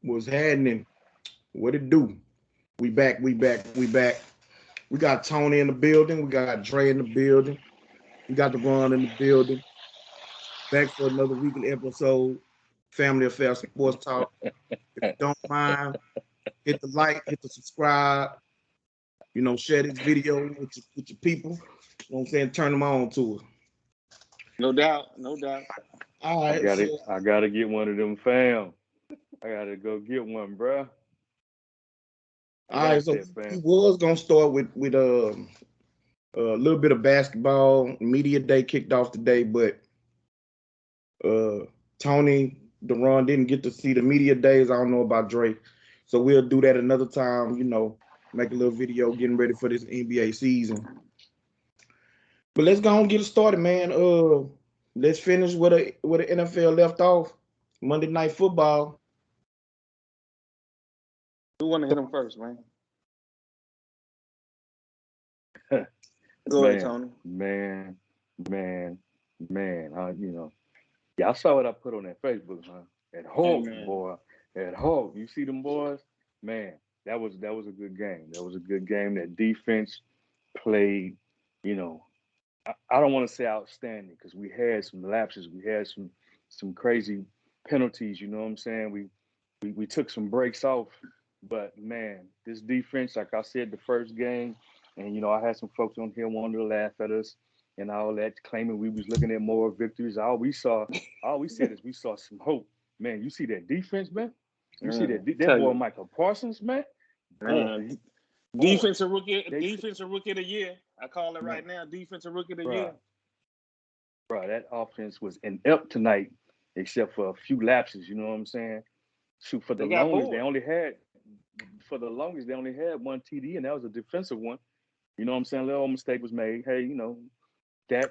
What's happening? What it do? We back, we back, we back. We got Tony in the building. We got Dre in the building. We got the Ron in the building. Back for another weekly episode. Family Affairs Sports Talk. If you don't mind, hit the like, hit the subscribe. Share this video with your people. You know what I'm saying? Turn them on to it. No doubt, no doubt. All I right, gotta, so I gotta get one of them, fam. I gotta go get one, bruh. I all right, like so that, we fam. was gonna start with a little bit of basketball. Media day kicked off today, but Tony, Deron didn't get to see the media days. I don't know about Dre, so we'll do that another time. Make a little video getting ready for this NBA season. But let's go and get it started, man. Let's finish where the NFL left off. Monday Night Football. Who want to hit him first, man? Go ahead, Man, Tony. man, man, man. Y'all saw what I put on that Facebook, huh? At home, man. boy. At home. You see them boys? Man, that was a good game. That was a good game. That defense played, I don't want to say outstanding because we had some lapses. We had some crazy penalties, you know what I'm saying? We took some breaks off. But man, this defense, like I said, the first game, and I had some folks on here wanting to laugh at us and all that, claiming we was looking at more victories. All we said is we saw some hope. Man, you see that defense, man? You see that boy Michael Parsons, man? Boy, Defensive rookie of the year. I call it right now, defensive rookie of the year. Bro, that offense was inept tonight, except for a few lapses, you know what I'm saying? Shoot, for the longest, they only had one TD, and that was a defensive one. You know what I'm saying? A little mistake was made. Hey, that,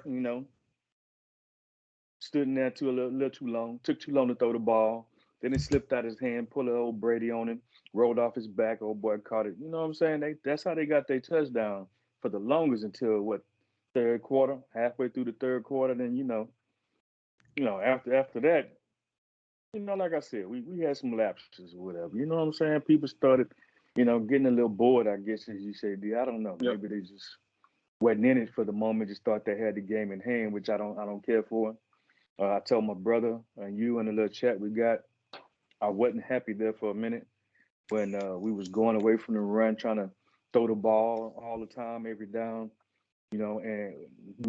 stood in there a little too long. Took too long to throw the ball. Then it slipped out his hand, pulled an old Brady on him, rolled off his back. Old boy caught it. You know what I'm saying? That's how they got their touchdown for the longest until third quarter, halfway through the third quarter. Then after that, like I said, we had some lapses or whatever. You know what I'm saying? People started, getting a little bored, I guess, as you say. I don't know. Yep. Maybe they just wasn't in it for the moment. Just thought they had the game in hand, which I don't care for. I told my brother and you in the little chat we got, I wasn't happy there for a minute when we was going away from the run, trying to throw the ball all the time, every down, and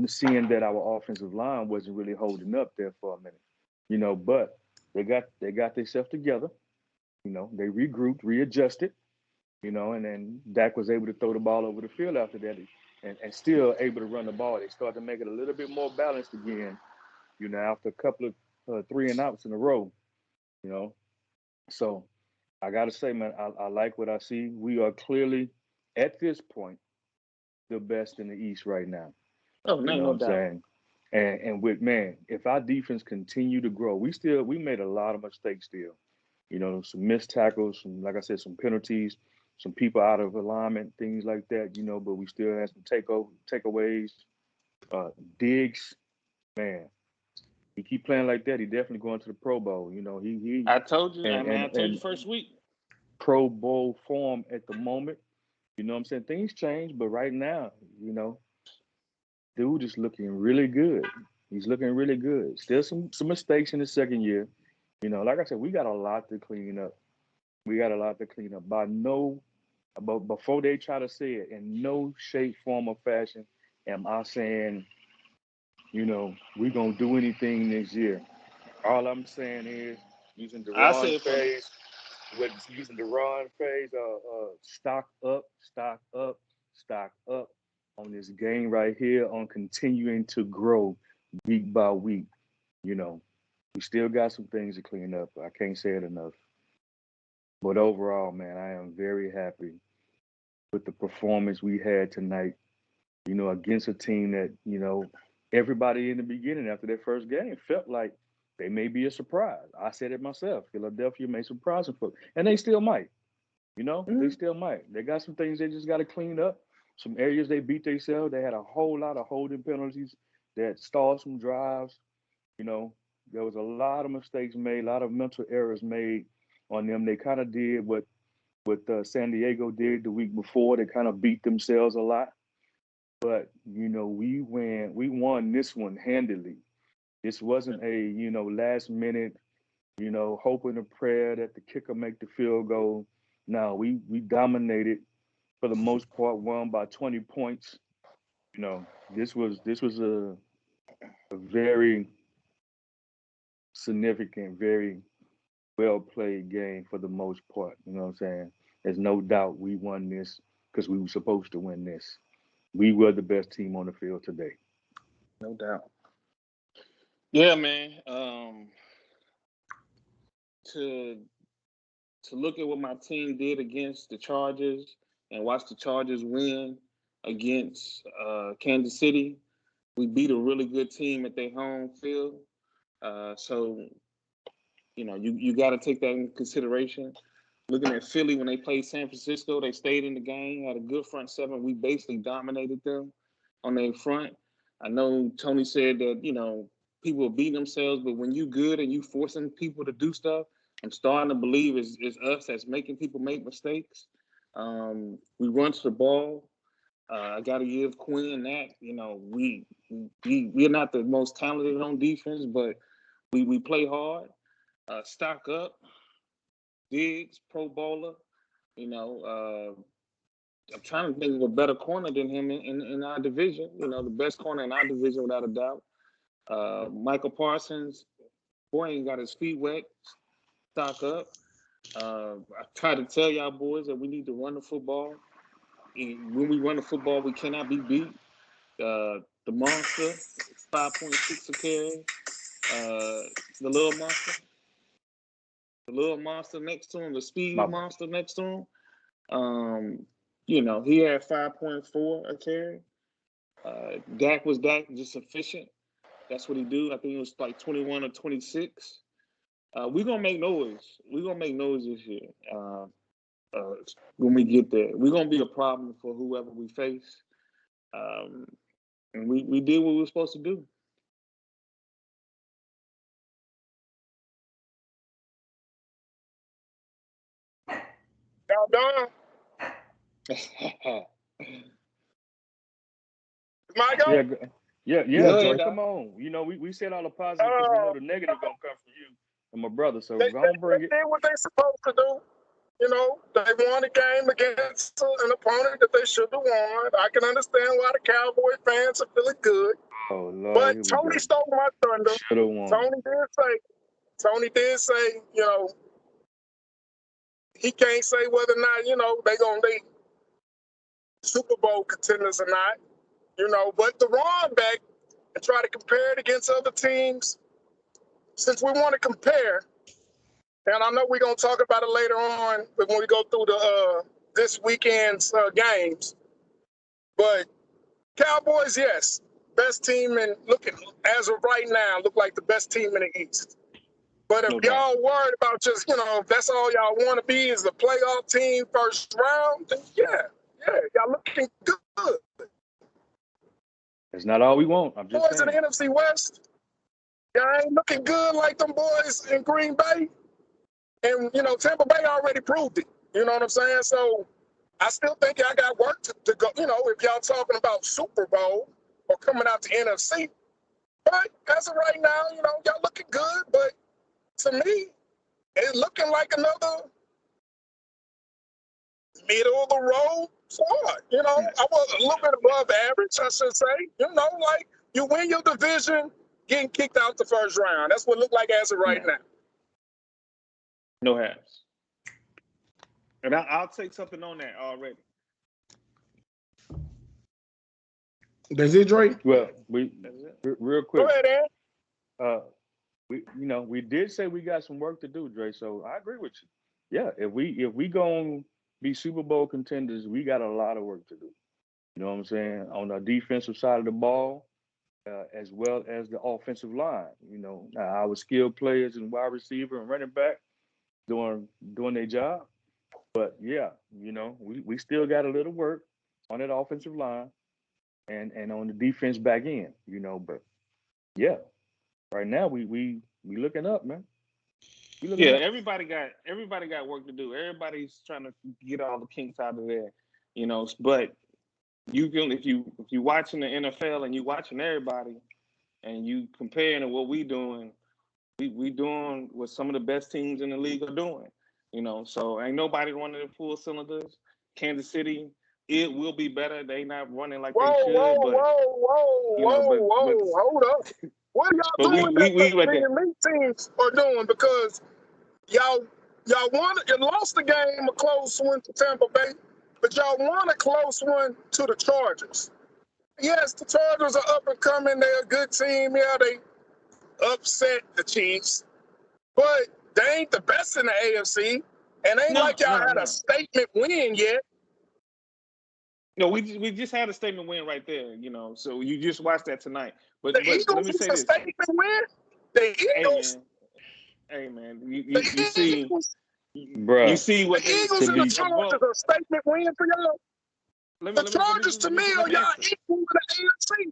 seeing that our offensive line wasn't really holding up there for a minute, but they got themselves together, they regrouped, readjusted, and then Dak was able to throw the ball over the field after that and still able to run the ball. They started to make it a little bit more balanced again, after a couple of 3 and outs in a row, So I got to say, man, I like what I see. We are clearly, at this point, the best in the East right now. Oh, no doubt. Saying? And if our defense continue to grow, we made a lot of mistakes still. Some missed tackles, like I said, some penalties, some people out of alignment, things like that, but we still had some takeaways. Diggs, man, he keep playing like that, he definitely going to the Pro Bowl. I told you, I told you first week. Pro Bowl form at the moment. You know what I'm saying? Things change, but right now, dude is looking really good. He's looking really good. Still some mistakes in the second year. Like I said, we got a lot to clean up. But before they try to say it, in no shape, form, or fashion am I saying, we're going to do anything this year. All I'm saying is using the Ron phase, stock up, stock up, stock up on this game right here, on continuing to grow week by week. We still got some things to clean up. I can't say it enough. But overall, man, I am very happy with the performance we had tonight, against a team that, everybody in the beginning after their first game felt like they may be a surprise. I said it myself. Philadelphia may surprise them, and they still might. They still might. They got some things they just got to clean up. Some areas they beat themselves. They had a whole lot of holding penalties that stalled some drives. There was a lot of mistakes made, a lot of mental errors made on them. They kind of did what San Diego did the week before. They kind of beat themselves a lot. But we won this one handily. This wasn't a last minute hoping and prayer that the kicker make the field goal. No, we dominated for the most part, won by 20 points. This was a very significant, very well played game for the most part. You know what I'm saying? There's no doubt we won this because we were supposed to win this. We were the best team on the field today. No doubt. Yeah, man. To look at what my team did against the Chargers and watch the Chargers win against Kansas City, we beat a really good team at their home field. So, you got to take that into consideration. Looking at Philly when they played San Francisco, they stayed in the game, had a good front seven. We basically dominated them on their front. I know Tony said that, people are beating themselves, but when you good and you forcing people to do stuff, I'm starting to believe it's us that's making people make mistakes. We run to the ball. I got to give Quinn that. We're not the most talented on defense, but we play hard. Stock up. Diggs, Pro Bowler. I'm trying to think of a better corner than him in our division. The best corner in our division without a doubt. Michael Parsons, boy, ain't got his feet wet. Stock up. I try to tell y'all boys that we need to run the football. When we run the football, we cannot be beat. The monster, 5.6 a carry. The little monster next to him, the speedy monster next to him. He had 5.4 a carry. Dak was just efficient. That's what he do. I think it was like 21 or 26. We're gonna make noise. We're gonna make noise this year. When we get there, we're gonna be a problem for whoever we face. And we did what we were supposed to do. Y'all done? My go? Yeah, Go Joy, ahead, come on. We said all the positive because we know the negative gonna come from you and my brother. So They go and bring it. did what they supposed to do. They won a game against an opponent that they should have won. I can understand why the Cowboy fans are feeling good. Oh Lord, But Tony stole my thunder. Should have won. Tony did say, he can't say whether or not, they gonna be Super Bowl contenders or not. But to run back and try to compare it against other teams, since we want to compare, and I know we're gonna talk about it later on when we go through this weekend's games. But Cowboys, yes, best team, and as of right now, look like the best team in the East. But if y'all worried about just, if that's all y'all want to be is a playoff team first round, then yeah, y'all looking good. It's not all we want. I'm just boys saying. in the NFC West, y'all ain't looking good like them boys in Green Bay. And, Tampa Bay already proved it. You know what I'm saying? So I still think y'all got work to go, if y'all talking about Super Bowl or coming out to NFC. But as of right now, y'all looking good. But to me, it's looking like another middle of the road squad. I was a little bit above average, I should say. Like you win your division, getting kicked out the first round. That's what it look like as of right now. No halves. And I'll take something on that already. That's it, Dre? Well, real quick. Go ahead, Ed. We did say we got some work to do, Dre. So I agree with you. Yeah, if we gonna be Super Bowl contenders, we got a lot of work to do. You know what I'm saying? On the defensive side of the ball, as well as the offensive line. Our skilled players and wide receiver and running back doing their job. But yeah, we still got a little work on that offensive line and on the defense back end. But yeah, right now we looking up, man. Yeah, everybody got work to do. Everybody's trying to get all the kinks out of there, But you can if you watching the NFL and you watching everybody and you comparing to what we doing, we doing what some of the best teams in the league are doing. So ain't nobody running in full cylinders. Kansas City, it will be better. They not running like they should, but hold up. What are y'all but doing that we right the there. elite teams are doing? Because y'all won, you lost the game, a close one to Tampa Bay, but y'all won a close one to the Chargers. Yes, the Chargers are up and coming. They're a good team. Yeah, they upset the Chiefs, but they ain't the best in the AFC, and ain't like y'all had a statement win yet. No, we just had a statement win right there, So you just watched that tonight. But Eagles let me say this. Statement win. The Eagles. Hey man, you see, Bruh, you see what the Eagles and the Chargers are a statement win for y'all. The Chargers to me are y'all equal in the AFC.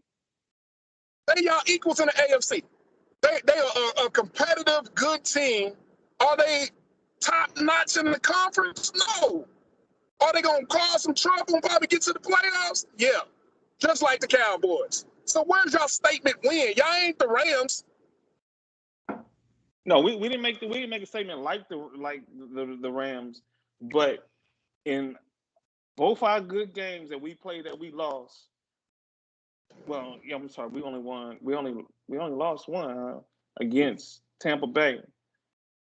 They y'all equals in the AFC. They are a competitive, good team. Are they top notch in the conference? No. Are they gonna cause some trouble and probably get to the playoffs? Yeah. Just like the Cowboys. So where's y'all statement win? Y'all ain't the Rams. No, we didn't make a statement like the Rams, but in both our good games that we played that we lost. Well, yeah, I'm sorry, we only lost one against Tampa Bay.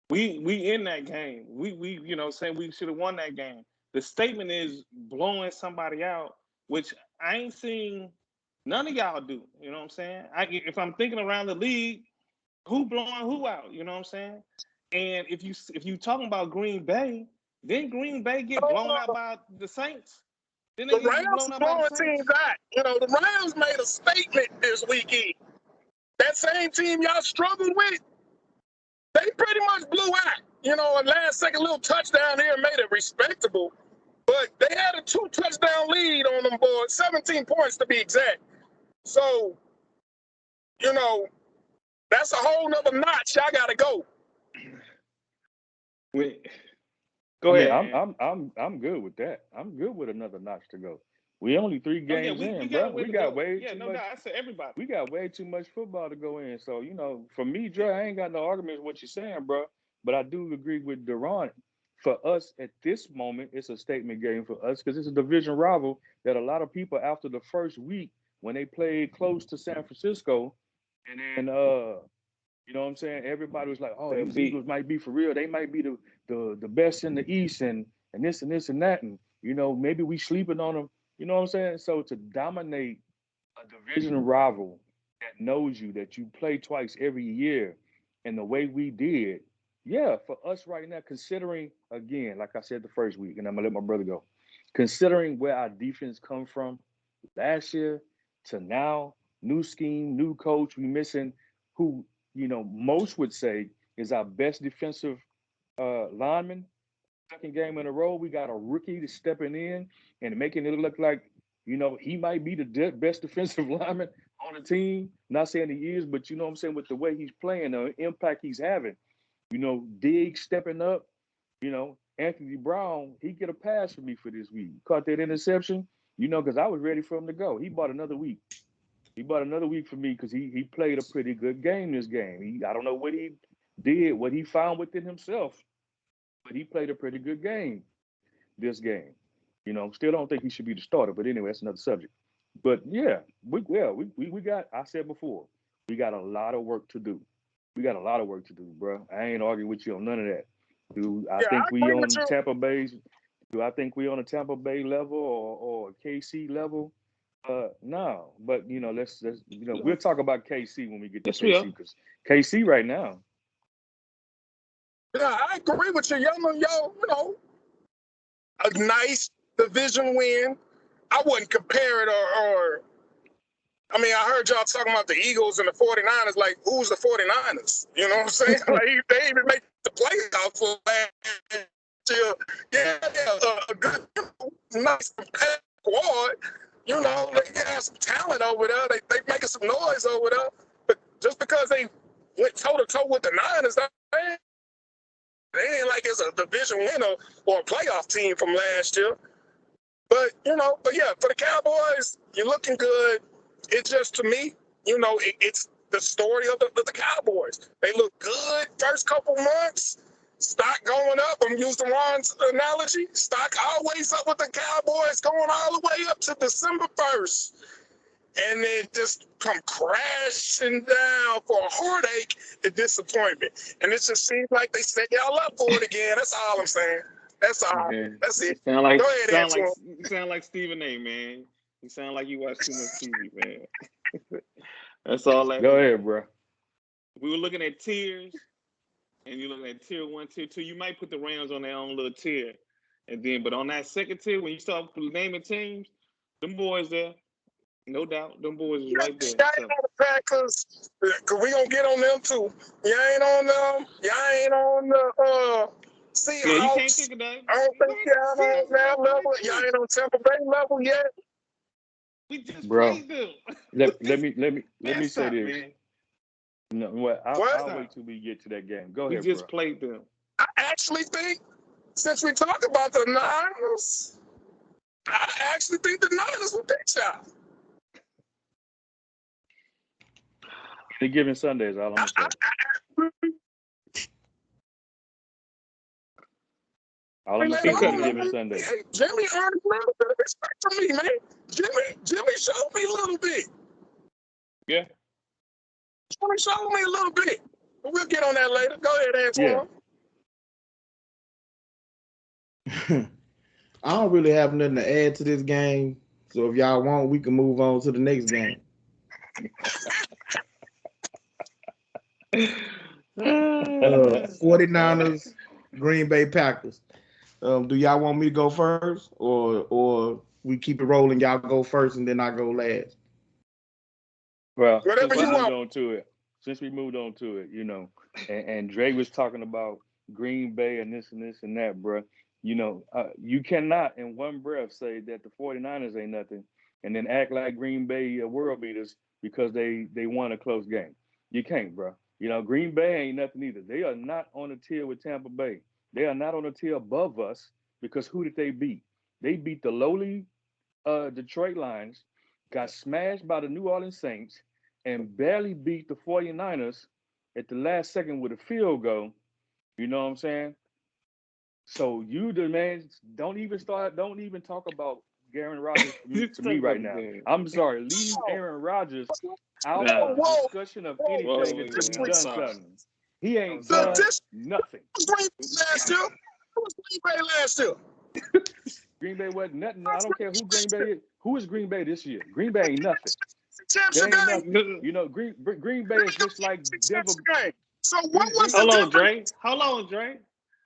We in that game. We saying we should have won that game. The statement is blowing somebody out, which I ain't seen none of y'all do. You know what I'm saying? If I'm thinking around the league, who blowing who out? You know what I'm saying? And if you talking about Green Bay, didn't Green Bay get blown out by the Saints? Didn't they The get Rams blown out by blowing the Saints? teams out. The Rams made a statement this weekend. That same team y'all struggled with, they pretty much blew out. A last second little touchdown here made it respectable. But they had a 2-touchdown lead on them boys, 17 points to be exact. So, that's a whole nother notch y'all gotta go. Go ahead. I'm good with that. I'm good with another notch to go. We only 3 games in, bro. We got way too much. I said everybody. We got way too much football to go in. So, for me, Dre, I ain't got no argument with what you're saying, bro. But I do agree with Deron. For us at this moment, it's a statement game for us because it's a division rival that a lot of people after the first week when they played close to San Francisco, and then you know what I'm saying? Everybody was like, "Oh, these Eagles might be for real. They might be the best in the East, and this and this and that, and maybe we sleeping on them." You know what I'm saying? So to dominate a division rival that knows you, that you play twice every year, and the way we did, yeah, for us right now, considering again, like I said the first week, and I'm gonna let my brother go, considering where our defense come from last year to now, new scheme, new coach, we missing who most would say is our best defensive lineman. Second game in a row, we got a rookie that's stepping in and making it look like he might be the best defensive lineman on the team. Not saying he is, but you know what I'm saying, with the way he's playing, the impact he's having. Diggs stepping up. Anthony Brown, he get a pass for me for this week. Caught that interception, because I was ready for him to go. He bought another week. He bought another week for me because he played a pretty good game this game. I don't know what he did, what he found within himself, but he played a pretty good game this game. Still don't think he should be the starter, but anyway, that's another subject. But yeah, we got, I said before, we got a lot of work to do. We got a lot of work to do, bro. I ain't arguing with you on none of that. Do I think we on Tampa Bay? Do I think we on a Tampa Bay level or a KC level? No, but let's we'll talk about KC when we get to KC because KC right now. Yeah, I agree with you. A nice division win. I wouldn't compare it or I mean, I heard y'all talking about the Eagles and the 49ers. Like, who's the 49ers? You know what I'm saying? Like, they even make the playoffs last year. Yeah, a good, nice squad. They have some talent over there. They making some noise over there. But just because they went toe-to-toe with the Niners, It ain't like it's a division winner or a playoff team from last year. But, but yeah, for the Cowboys, you're looking good. It's just, to me, it's the story of the Cowboys. They look good first couple months. Stock going up. I'm using Ron's analogy. Stock always up with the Cowboys going all the way up to December 1st. And then just come crashing down for a heartache and disappointment. And it just seems like they set y'all up for it again. That's all I'm saying. That's all. Yeah. That's it. Sound like, Go ahead, Antoine. you sound like Stephen A, man. You sound like you watch too much TV, man. That's all that. Go ahead, bro. We were looking at tiers, and you're looking at tier 1, tier 2. You might put the Rams on their own little tier, and then, but on that second tier, when you start naming teams, them boys there, no doubt, them boys is right there. Y'all ain't on the Packers, because we going to get on them too. Y'all ain't on them. Y'all ain't on the Seahawks. Yeah, you can't think of that. I don't think y'all on that level. Y'all ain't on Tampa Bay level yet. We just Bro, played them. let me say Stop, this. man. No, well, I'll wait till we get to that game. Go We ahead, just bro. played them. I actually think, since we talk about the Niners, I actually think the Niners will pick y'all. Any given Sunday is all I'm gonna say. All I'm gonna say is any given Sunday. Hey, Jimmy earned a little bit of respect from me, man. Jimmy showed me a little bit. Yeah. Jimmy showed me a little bit. But we'll get on that later. Go ahead, Antoine. Yeah. I don't really have nothing to add to this game. So if y'all want, we can move on to the next game. 49ers, Green Bay Packers. Do y'all want me to go first, or we keep it rolling? Y'all go first, and then I go last. Well, Whatever since we you moved want. on to it, and Dre was talking about Green Bay and this and that, bro. You cannot in one breath say that the 49ers ain't nothing and then act like Green Bay are world beaters because they won a close game. You can't, bro. Green Bay ain't nothing either. They are not on a tier with Tampa Bay. They are not on a tier above us because who did they beat? They beat the lowly Detroit Lions, got smashed by the New Orleans Saints, and barely beat the 49ers at the last second with a field goal. You know what I'm saying? So you, the man, don't even talk about Aaron Rodgers to me right now. I'm sorry. Leave Aaron Rodgers out of discussion of anything until we done something. He ain't done nothing. Green Bay last year. Who was Green Bay last year? Green Bay wasn't nothing. I don't care who Green Bay is. Who is Green Bay this year? Green Bay ain't nothing. They ain't nothing. Green Bay is just like Denver. So what was Hold on, Dre.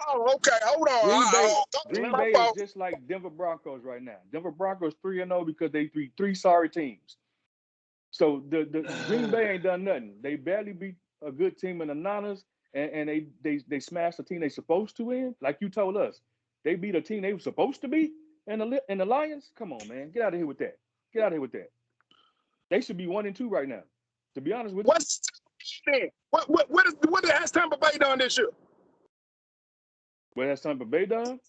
Oh, okay. Hold on. Green Bay is just like Denver Broncos right now. Denver Broncos 3-0 because they beat three sorry teams. So the Green Bay ain't done nothing. They barely beat a good team in the Niners, and they smashed a team they supposed to win. Like you told us, they beat a team they were supposed to beat. And the Lions, come on, man, get out of here with that. Get out of here with that. They should be 1-2 right now. To be honest with you. What has Tampa Bay done this year? What has Tampa Bay done?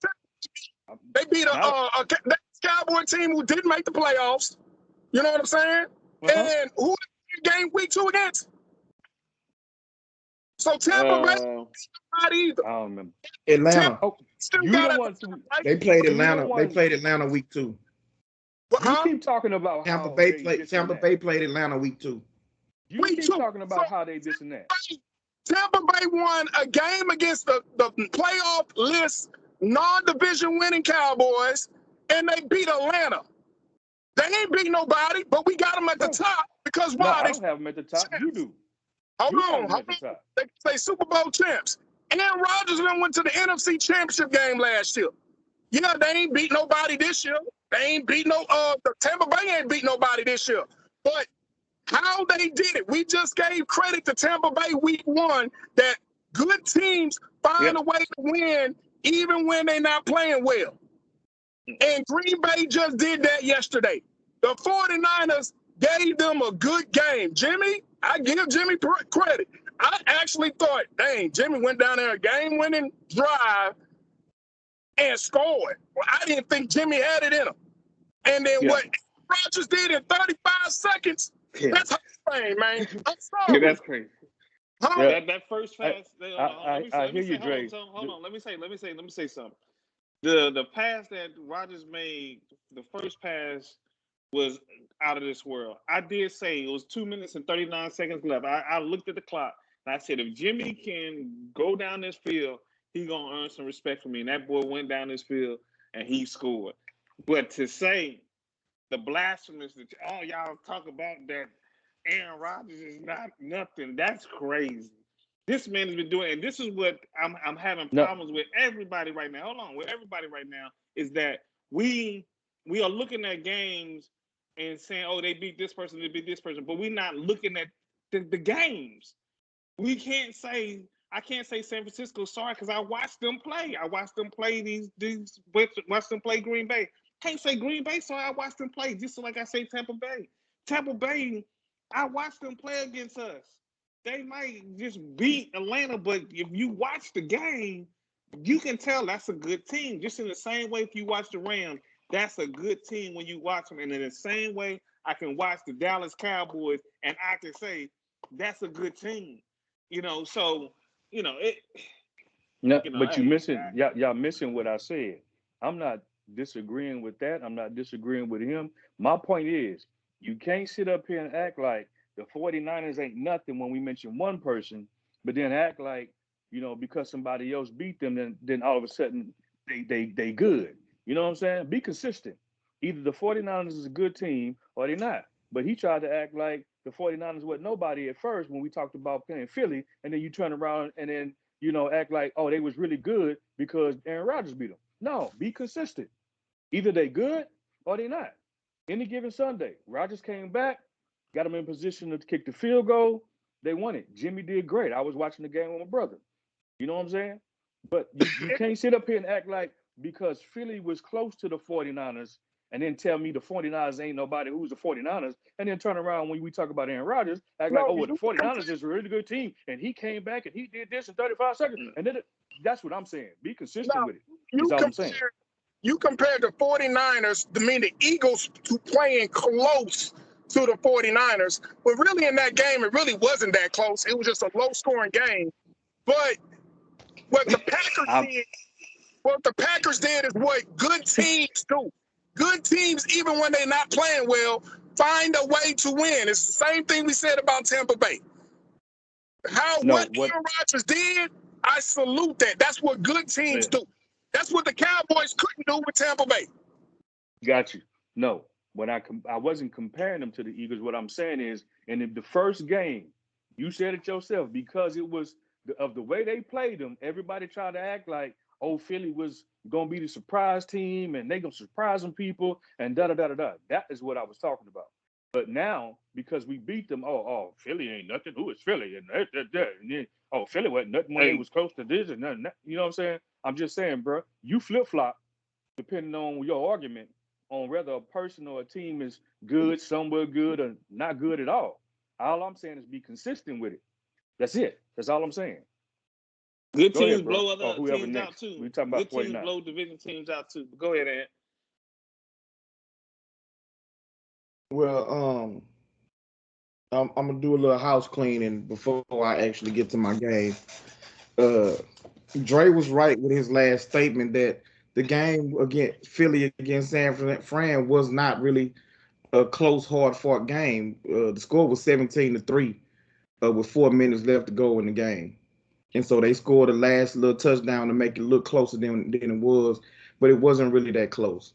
They beat a Cowboy team who didn't make the playoffs. You know what I'm saying? And who did game week 2 against? So Tampa Bay not either. I don't remember. Atlanta. They played Atlanta. They played Atlanta week 2. You keep talking about Tampa Bay played Atlanta week 2. You keep talking about how they this and that. Tampa Bay won a game against the playoff list non-division winning Cowboys, and they beat Atlanta. They ain't beat nobody, but we got them at the top because why? No, I don't have them at the top. You do. Hold on. They Super Bowl champs. Aaron Rodgers went to the NFC Championship game last year. Yeah, they ain't beat nobody this year. They ain't beat the Tampa Bay ain't beat nobody this year. But how they did it, we just gave credit to Tampa Bay week 1 that good teams find a way to win even when they're not playing well. And Green Bay just did that yesterday. The 49ers gave them a good game. I give Jimmy credit. I actually thought, dang, Jimmy went down there a game-winning drive and scored. Well, I didn't think Jimmy had it in him. And then what Rodgers did in 35 seconds, that's Hall of Fame, man. I'm sorry. That's crazy. Huh? That first pass. I hear you, Dre. Hold on. Let me say something. The pass that Rodgers made, the first pass was out of this world. I did say it was 2 minutes and 39 seconds left. I looked at the clock and I said, if Jimmy can go down this field, he's gonna earn some respect from me. And that boy went down this field and he scored. But to say the blasphemous that all y'all talk about that Aaron Rodgers is not nothing, that's crazy. This man has been doing, and this is what I'm having problems with everybody right now. Hold on, with everybody right now is that we are looking at games and saying, oh, they beat this person, but we're not looking at the games. We can't say, I can't say San Francisco sorry because I watched them play. I watched them play watched them play Green Bay. Can't say Green Bay sorry, I watched them play just like I say Tampa Bay. Tampa Bay, I watched them play against us. They might just beat Atlanta, but if you watch the game, you can tell that's a good team. Just in the same way, if you watch the Rams, that's a good team when you watch them. And in the same way, I can watch the Dallas Cowboys and I can say that's a good team. So it. No, but you missing y'all missing what I said. I'm not disagreeing with that. I'm not disagreeing with him. My point is, you can't sit up here and act like the 49ers ain't nothing when we mention one person, but then act like, because somebody else beat them, then all of a sudden they good. You know what I'm saying? Be consistent. Either the 49ers is a good team or they're not. But he tried to act like the 49ers wasn't nobody at first when we talked about playing Philly, and then you turn around and then act like, oh, they was really good because Aaron Rodgers beat them. No, be consistent. Either they good or they not. Any given Sunday, Rodgers came back, got them in position to kick the field goal. They won it. Jimmy did great. I was watching the game with my brother. You know what I'm saying? But you can't sit up here and act like because Philly was close to the 49ers and then tell me the 49ers ain't nobody who's the 49ers, and then turn around when we talk about Aaron Rodgers, act like, the 49ers is a really good team, and he came back and he did this in 35 seconds. And then that's what I'm saying. Be consistent with it. That's all I'm saying. You compared the 49ers, the Eagles, to playing close to the 49ers, but really in that game, it really wasn't that close. It was just a low-scoring game. But what the Packers did is what good teams do. Good teams, even when they're not playing well, find a way to win. It's the same thing we said about Tampa Bay. What Aaron Rodgers did, I salute that. That's what good teams do. That's what the Cowboys couldn't do with Tampa Bay. Got you. No, when I wasn't comparing them to the Eagles. What I'm saying is, in the first game, you said it yourself, because it was of the way they played them. Everybody tried to act like, oh, Philly was gonna be the surprise team and they gonna surprise some people and da da da da da. That is what I was talking about. But now, because we beat them, Philly ain't nothing. Who is Philly? And then, Philly wasn't nothing when they was close to this and nothing. You know what I'm saying? I'm just saying, bro, you flip-flop depending on your argument on whether a person or a team is good, somewhere good, or not good at all. All I'm saying is be consistent with it. That's it. That's all I'm saying. Good teams blow other teams out too. We talking about good teams blow division teams out too. But go ahead, Ant. Well, I'm gonna do a little house cleaning before I actually get to my game. Dre was right with his last statement that the game against Philly against San Fran was not really a close, hard-fought game. The score was 17-3 with 4 minutes left to go in the game, and so they scored the last little touchdown to make it look closer than it was, but it wasn't really that close.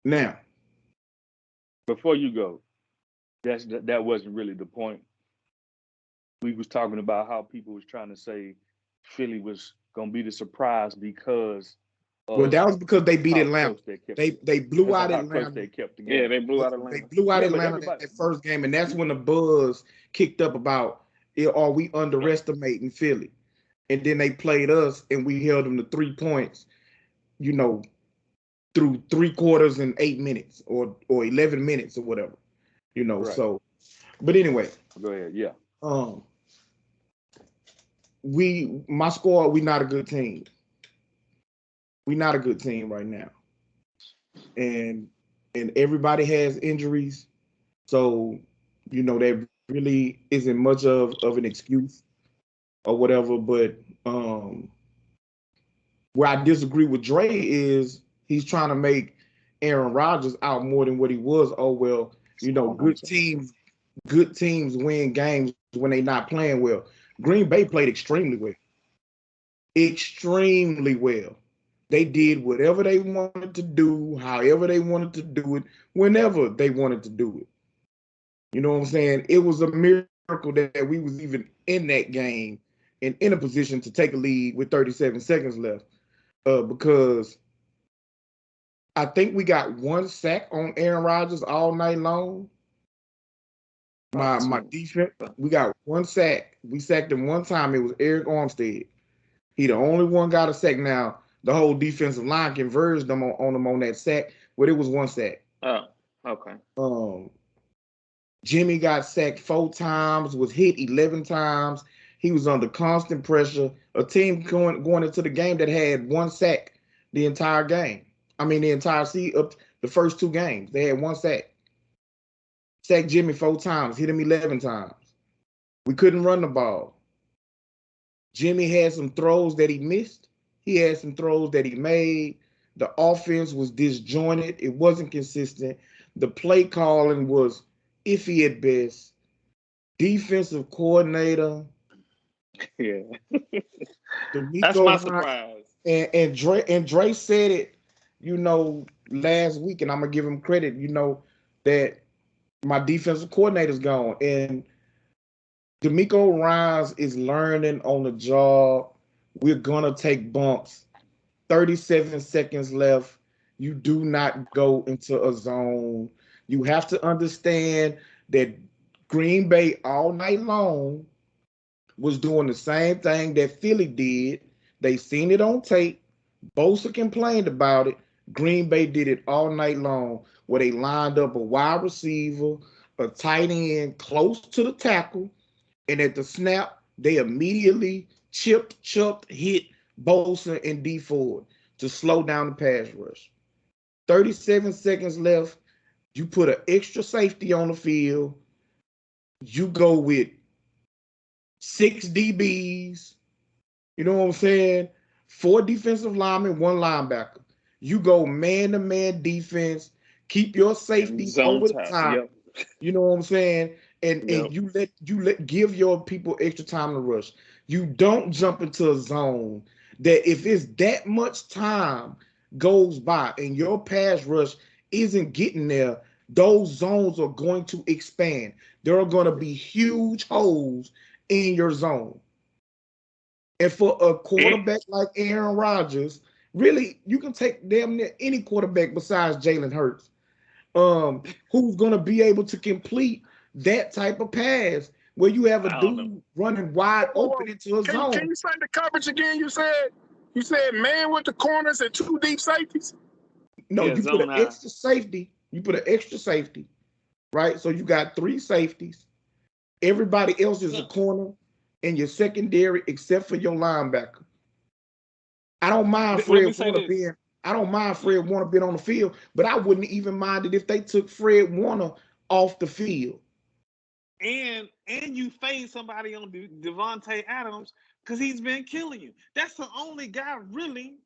Now, before you go, that wasn't really the point. We was talking about how people was trying to say Philly was gonna be the surprise because. Well, that was because they beat Atlanta. They blew out Atlanta. They kept the game. Yeah, they blew out Atlanta. They blew out Atlanta that first game, and that's when the buzz kicked up about, are we underestimating Philly? And then they played us, and we held them to 3 points, through 3 quarters and 8 minutes or 11 minutes or whatever, Right. So But anyway, Go ahead. Yeah. um, my squad, we not a good team. We not a good team right now, and everybody has injuries, so that really isn't much of an excuse or whatever. But where I disagree with Dre is he's trying to make Aaron Rodgers out more than what he was. Oh well, good teams win games when they not playing well. Green Bay played extremely well. Extremely well. They did whatever they wanted to do, however they wanted to do it, whenever they wanted to do it. You know what I'm saying? It was a miracle that we was even in that game and in a position to take a lead with 37 seconds left. Because I think we got one sack on Aaron Rodgers all night long. My defense, we got one sack. We sacked him one time. It was Eric Armstead. He the only one got a sack. Now the whole defensive line converged them on him on that sack, but it was one sack. Oh, okay. Jimmy got sacked 4 times, was hit 11 times. He was under constant pressure. A team going into the game that had one sack the entire game. I mean, the entire up the first 2 games, they had one sack. Sacked Jimmy 4 times, hit him 11 times. We couldn't run the ball. Jimmy had some throws that he missed. He had some throws that he made. The offense was disjointed. It wasn't consistent. The play calling was iffy at best. Defensive coordinator. Yeah. That's D'Amico my surprise. and Dre said it, last week, and I'm gonna give him credit, that my defensive coordinator's gone. And D'Amico Ryans is learning on the job. We're gonna take bumps. 37 seconds left. You do not go into a zone. You have to understand that Green Bay all night long was doing the same thing that Philly did. They seen it on tape. Bosa complained about it. Green Bay did it all night long, where they lined up a wide receiver, a tight end close to the tackle, and at the snap, they immediately chucked, hit Bosa and D Ford to slow down the pass rush. 37 seconds left. You put an extra safety on the field. You go with 6 DBs. You know what I'm saying? 4 defensive linemen, 1 linebacker. You go man-to-man defense. Keep your safeties over the top. Yep. You know what I'm saying? And Yep. you give your people extra time to rush. You don't jump into a zone that if it's that much time goes by and your pass rush isn't getting there, those zones are going to expand. There are going to be huge holes in your zone. And for a quarterback like Aaron Rodgers, really, you can take damn near any quarterback besides Jalen Hurts, who's going to be able to complete that type of pass where you have a dude running wide open into a zone. Can you say the coverage again? You said man with the corners and 2 deep safeties? No, you put an extra safety. You put an extra safety, right? So you got 3 safeties. Everybody else is a corner in your secondary except for your linebacker. I don't mind Fred Warner being on the field, but I wouldn't even mind it if they took Fred Warner off the field. And you fade somebody on Devontae Adams because he's been killing you. That's the only guy really.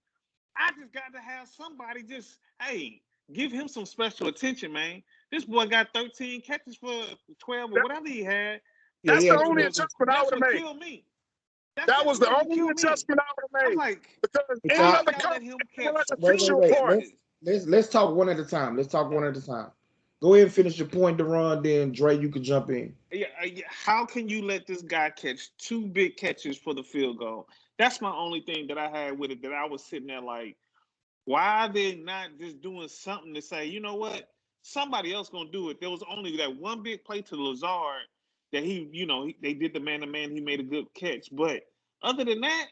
I just got to have somebody just, hey, give him some special attention, man. This boy got 13 catches for 12 or whatever he had. That's the only adjustment I would have made. Killed me. That was the only adjustment I would have made. I'm like, because any other coach, let's talk one at a time. Go ahead and finish your point, Deron. Then Dre, you can jump in. Yeah, how can you let this guy catch 2 big catches for the field goal? That's my only thing that I had with it. That I was sitting there like, why are they not just doing something to say, you know what, somebody else gonna do it? There was only that one big play to Lazard that they did the man-to-man. He made a good catch, but other than that,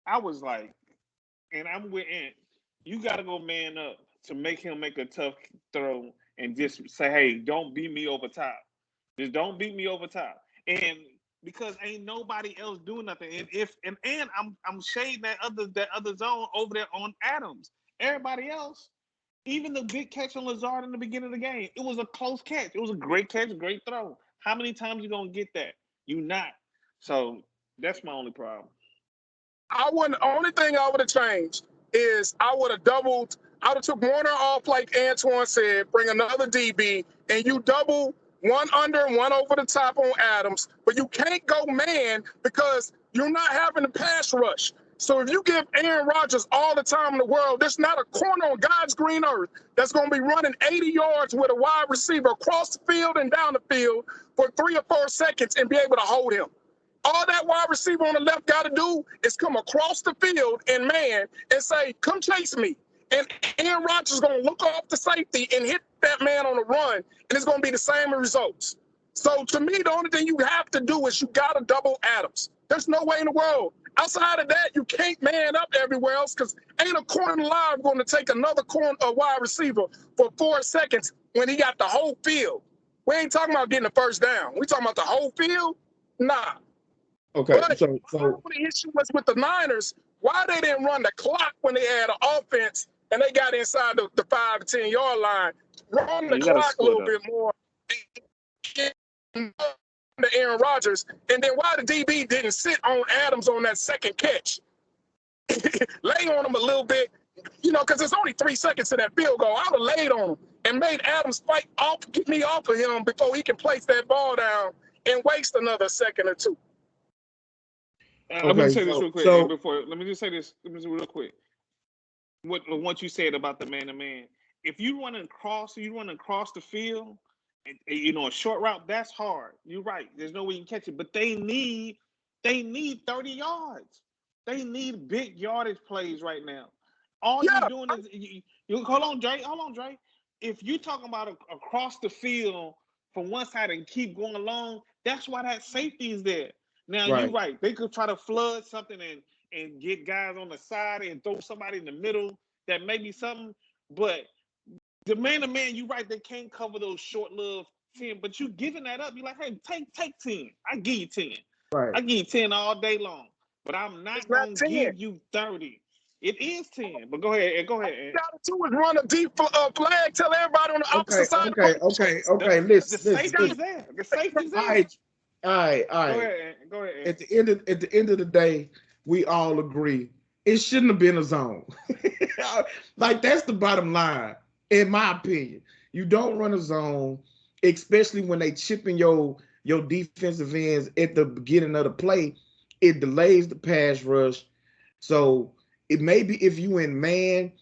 I was like, and I'm with Ant. You got to go man up to make him make a tough throw and just say, hey, don't beat me over top. Just don't beat me over top. And because ain't nobody else doing nothing. And I'm shading that other zone over there on Adams. Everybody else, even the big catch on Lazard in the beginning of the game, it was a close catch. It was a great catch, great throw. How many times you gonna get that? You not. So that's my only problem. Only thing I would have changed is I would have doubled. I would have took Warner off, like Antoine said, bring another DB, and you double one under and one over the top on Adams. But you can't go man because you're not having a pass rush. So if you give Aaron Rodgers all the time in the world, there's not a corner on God's green earth that's going to be running 80 yards with a wide receiver across the field and down the field for 3 or 4 seconds and be able to hold him. All that wide receiver on the left got to do is come across the field and man and say, come chase me. And Aaron Rodgers is going to look off the safety and hit that man on the run, and it's going to be the same results. So to me, the only thing you have to do is you got to double Adams. There's no way in the world. Outside of that, you can't man up everywhere else because ain't a corner alive going to take another wide receiver for 4 seconds when he got the whole field. We ain't talking about getting the first down. We talking about the whole field? Nah. Okay, But so the issue was with the Niners, why they didn't run the clock when they had an offense and they got inside the 5 to 10 yard line. Run the clock a little bit more. To Aaron Rodgers, and then why the DB didn't sit on Adams on that second catch? Lay on him a little bit, because it's only 3 seconds to that field goal. I would have laid on him and made Adams get me off of him before he can place that ball down and waste another second or two. Let me just say this real quick. Let me just say this real quick. What you said about the man-to-man. If you running across the field, and, a short route, that's hard. You're right. There's no way you can catch it. But they need 30 yards. They need big yardage plays right now. All you're doing is you hold on, Dre. If you're talking about across the field from one side and keep going along, that's why that safety is there. Now you're right. They could try to flood something and get guys on the side and throw somebody in the middle. That may be something, but the man-to-man, you're right. They can't cover those short little 10, but you giving that up. You're like, hey, take 10. I give you 10. Right. I give you 10 all day long, but I'm not going to give you 30. It is 10, but go ahead. All you got to do is run a deep flag, tell everybody on the opposite side. Okay. Listen. The safety's there. The safety's there. All right. Go ahead. At the end of the day, we all agree it shouldn't have been a zone. Like, that's the bottom line, in my opinion. You don't run a zone, especially when they chipping your defensive ends at the beginning of the play. It delays the pass rush. So it may be if you in man,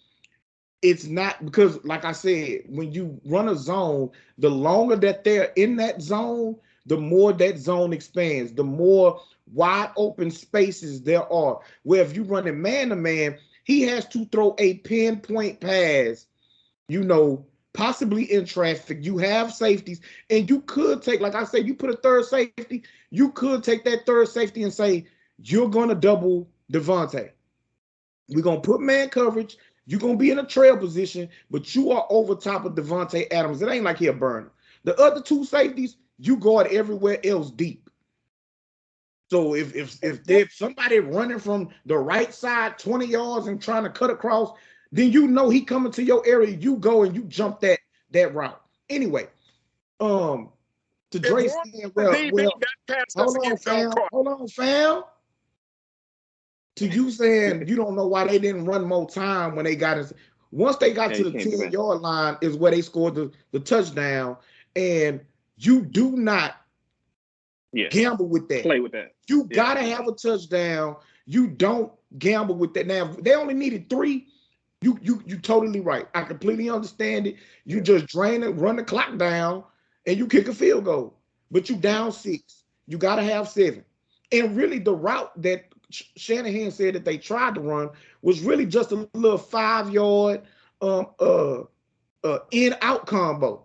it's not, because like I said, when you run a zone, the longer that they're in that zone, the more that zone expands, the more wide open spaces there are. Where if you run a man-to-man, he has to throw a pinpoint pass, possibly in traffic. You have safeties, and you could take, like I said, you put a third safety, you could take that third safety and say, you're going to double Devontae. We're going to put man coverage. You're going to be in a trail position, but you are over top of Devontae Adams. It ain't like he a burner. The other two safeties, you guard everywhere else deep. So if somebody running from the right side 20 yards and trying to cut across, then he coming to your area. You go and you jump that route. Anyway, to Dre saying, hold on, fam. To you saying you don't know why they didn't run more time when they got it. Once they got to the 10-yard line is where they scored the touchdown, and you do not gamble with that. Play with that. You gotta have a touchdown. You don't gamble with that. Now, they only needed 3. You totally right. I completely understand it. You just drain it, run the clock down, and you kick a field goal. But you down 6. You gotta have 7. And really, the route that Shanahan said that they tried to run was really just a little 5-yard in-out combo.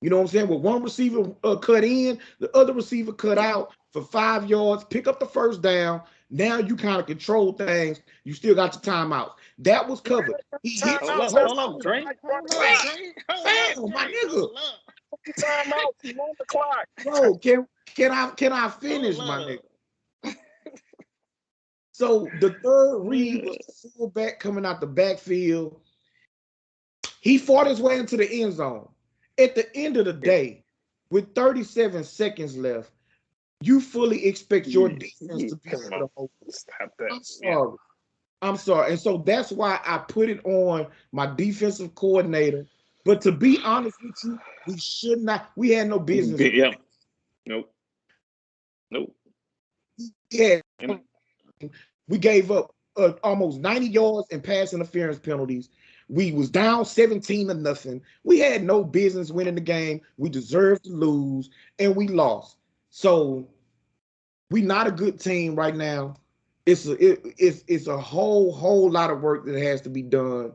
You know what I'm saying? With one receiver cut in, the other receiver cut out for 5 yards, pick up the first down. Now you kind of control things. You still got your timeouts. That was covered. He hit. Hold up, Drake. My nigga. Timeout. You want the clock. Bro, can I finish, my nigga? So the third read was the fullback coming out the backfield. He fought his way into the end zone. At the end of the day, with 37 seconds left, you fully expect your defense to be able to hold it. Stop that. I'm sorry. I'm sorry. And so that's why I put it on my defensive coordinator. But to be honest with you, we should not. We had no business. Yeah. Nope. Yeah. And We gave up almost 90 yards in pass interference penalties. We was down 17-0. We had no business winning the game. We deserved to lose, and we lost. So we not a good team right now. It's a whole lot of work that has to be done.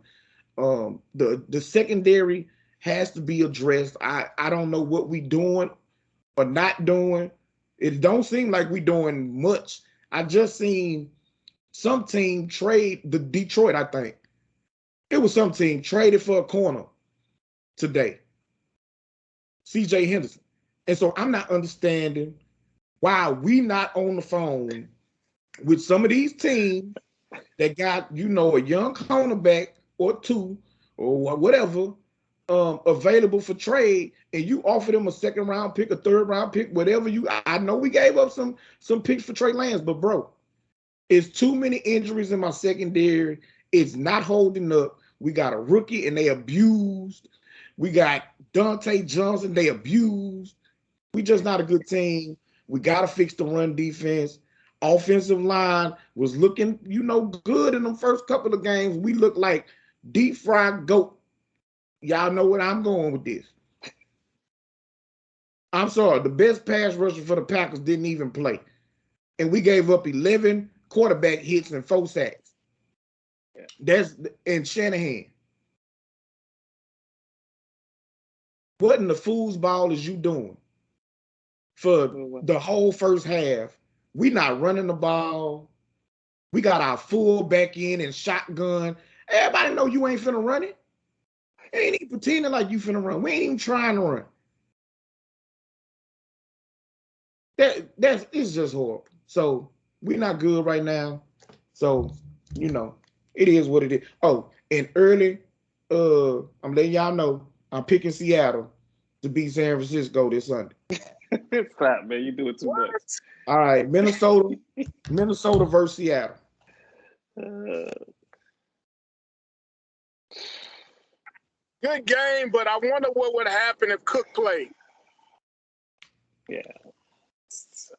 The secondary has to be addressed. I don't know what we doing or not doing. It don't seem like we doing much. I just seen some team trade the Detroit, I think. It was some team traded for a corner today. CJ Henderson. And so I'm not understanding why we not on the phone with some of these teams that got, a young cornerback or two or whatever available for trade, and you offer them a second round pick, a third round pick, whatever I know we gave up some picks for Trey Lance, but bro, it's too many injuries in my secondary. It's not holding up. We got a rookie and they abused. We got Dante Johnson, they abused. We just not a good team. We got to fix the run defense. Offensive line was looking, good in the first couple of games. We looked like deep fried goat. Y'all know where I'm going with this. I'm sorry. The best pass rusher for the Packers didn't even play. And we gave up 11 quarterback hits and 4 sacks. And Shanahan. What in the foosball is you doing for the whole first half? We not running the ball. We got our full back in and shotgun. Everybody know you ain't finna run it. Ain't even pretending like you finna run. We ain't even trying to run. It's just horrible. So we're not good right now. So, it is what it is. Oh, and early, I'm letting y'all know I'm picking Seattle to beat San Francisco this Sunday. Stop, man. You do it too much. All right, Minnesota versus Seattle. Good game, but I wonder what would happen if Cook played. Yeah.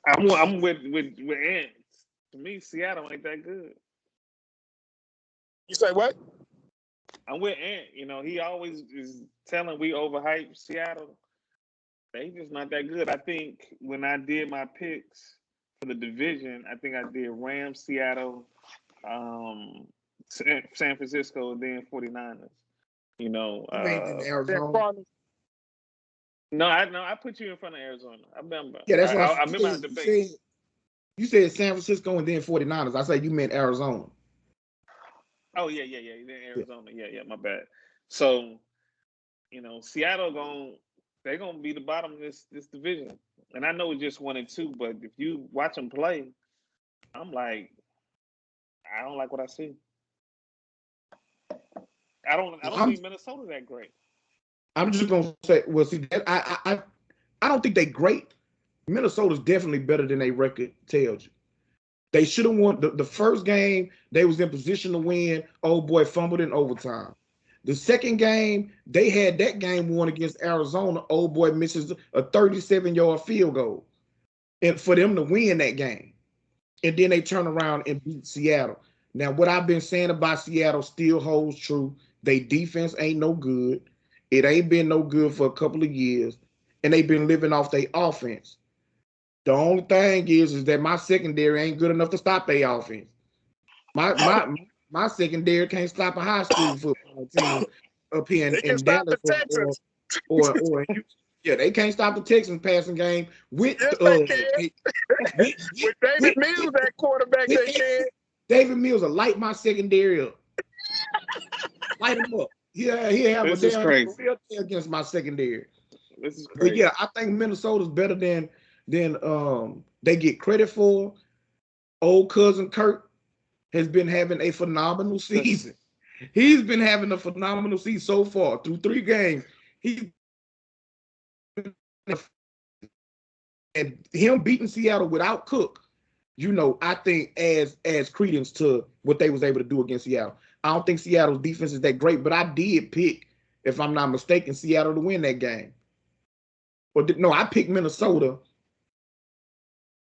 I'm with Ant. To me, Seattle ain't that good. You say what? I'm with Ant. He always is telling we overhype Seattle. They just not that good. I think when I did my picks for the division, I think I did Rams, Seattle, San Francisco, and then 49ers. You made in Arizona. No, I put you in front of Arizona. I remember. Yeah, that's I remember our debate. You said San Francisco and then 49ers. I said you meant Arizona. Oh, yeah. Then Arizona. Yeah, my bad. So, Seattle they're gonna be the bottom of this division. And I know it's just 1 and 2, but if you watch them play, I'm like, I don't like what I see. I don't think Minnesota that great. I'm just gonna say, well, see, I don't think they great. Minnesota's definitely better than their record tells you. They should have won the first game. They was in position to win. Old boy fumbled in overtime. The second game, they had that game won against Arizona. Old boy misses a 37-yard field goal, and for them to win that game, and then they turn around and beat Seattle. Now, what I've been saying about Seattle still holds true. They defense ain't no good. It ain't been no good for a couple of years, and they've been living off their offense. The only thing is that my secondary ain't good enough to stop their offense. My secondary can't stop a high school football team up here in Dallas or yeah, they can't stop the Texans passing game with With David Mills at quarterback. They can. David Mills will light my secondary up. Light him up. Yeah, he have this is crazy against my secondary. This is But crazy. yeah, I think Minnesota's better than they get credit for. Old cousin Kirk has been having a phenomenal season. He's been having a phenomenal season so far through 3 games. He and him beating Seattle without Cook, I think as credence to what they was able to do against Seattle. I don't think Seattle's defense is that great, but I did pick, if I'm not mistaken, Seattle to win that game. Or no, I picked Minnesota.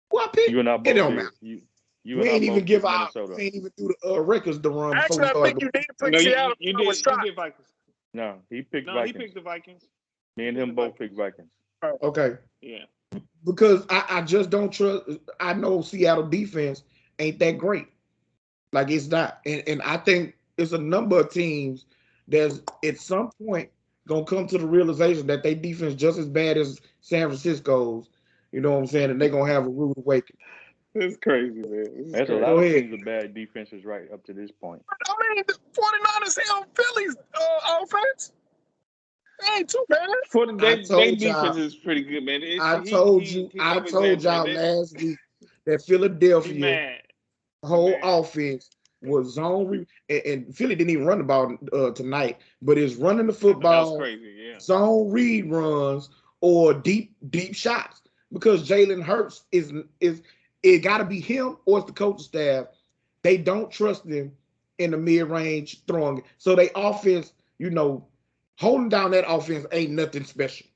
Who I picked? You and I It both don't did. matter. You We and I ain't even both give picked out. Minnesota. We ain't even do the records to run before Actually, we I started. think you did pick No, Seattle. you I was did shocked. Vikings. No, he picked No, Vikings. he picked the Vikings. Me and him both picked Vikings. Okay. Yeah. Because I just don't trust. I know Seattle defense ain't that great. Like it's not, and I think it's a number of teams that's at some point gonna come to the realization that they defense just as bad as San Francisco's. You know what I'm saying? And they're gonna have a rude awakening. It's crazy, man. It's There's a crazy. lot Go of ahead. teams with bad defenses right up to this point. I mean, the 49ers held Philly's offense. They ain't too bad. For the I they told defense y'all. is pretty good, man. I told He I over told y'all exaggerated. last week that He Philadelphia mad. whole Man. offense was and Philly didn't even run the ball tonight, but it's running the That was football, crazy, yeah. zone read runs, or deep shots. Because Jalen Hurts is it got to be him or it's the coaching staff. They don't trust him in the mid range throwing. So they offense, holding down that offense ain't nothing special.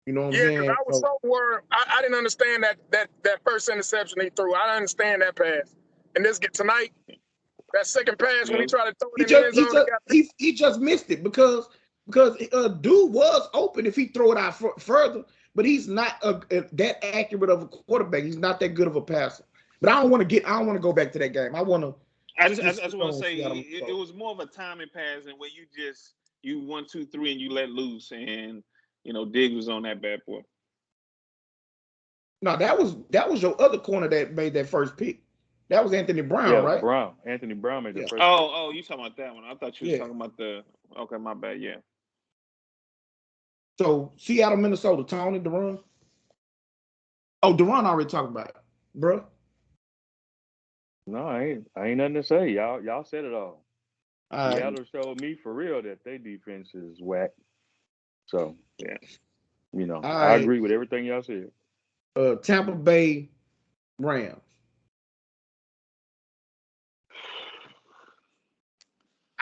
You know what I'm Yeah, because saying? I was so worried. I didn't understand that first interception he threw. I didn't understand that pass. And tonight, that second pass when he tried to throw it in the end zone, he just missed it because dude was open if he throw it out further, but he's not that accurate of a quarterback. He's not that good of a passer. But I don't want to go back to that game. I just want to say it was more of a timing pass and where you 1, 2, 3 and you let loose, and Diggs was on that bad boy. No, that was your other corner that made that first pick. That was Anthony Brown, right? Brown. Anthony Brown made the first. Oh, you talking about that one? I thought you was talking about the. Okay, my bad. Yeah. So Seattle, Minnesota, Tony, Duran. Oh, Duran already talked about it, bro. No, I ain't nothing to say. Y'all said it all. Right. Seattle showed me for real that their defense is whack. So yeah, I agree with everything y'all said. Tampa Bay Rams.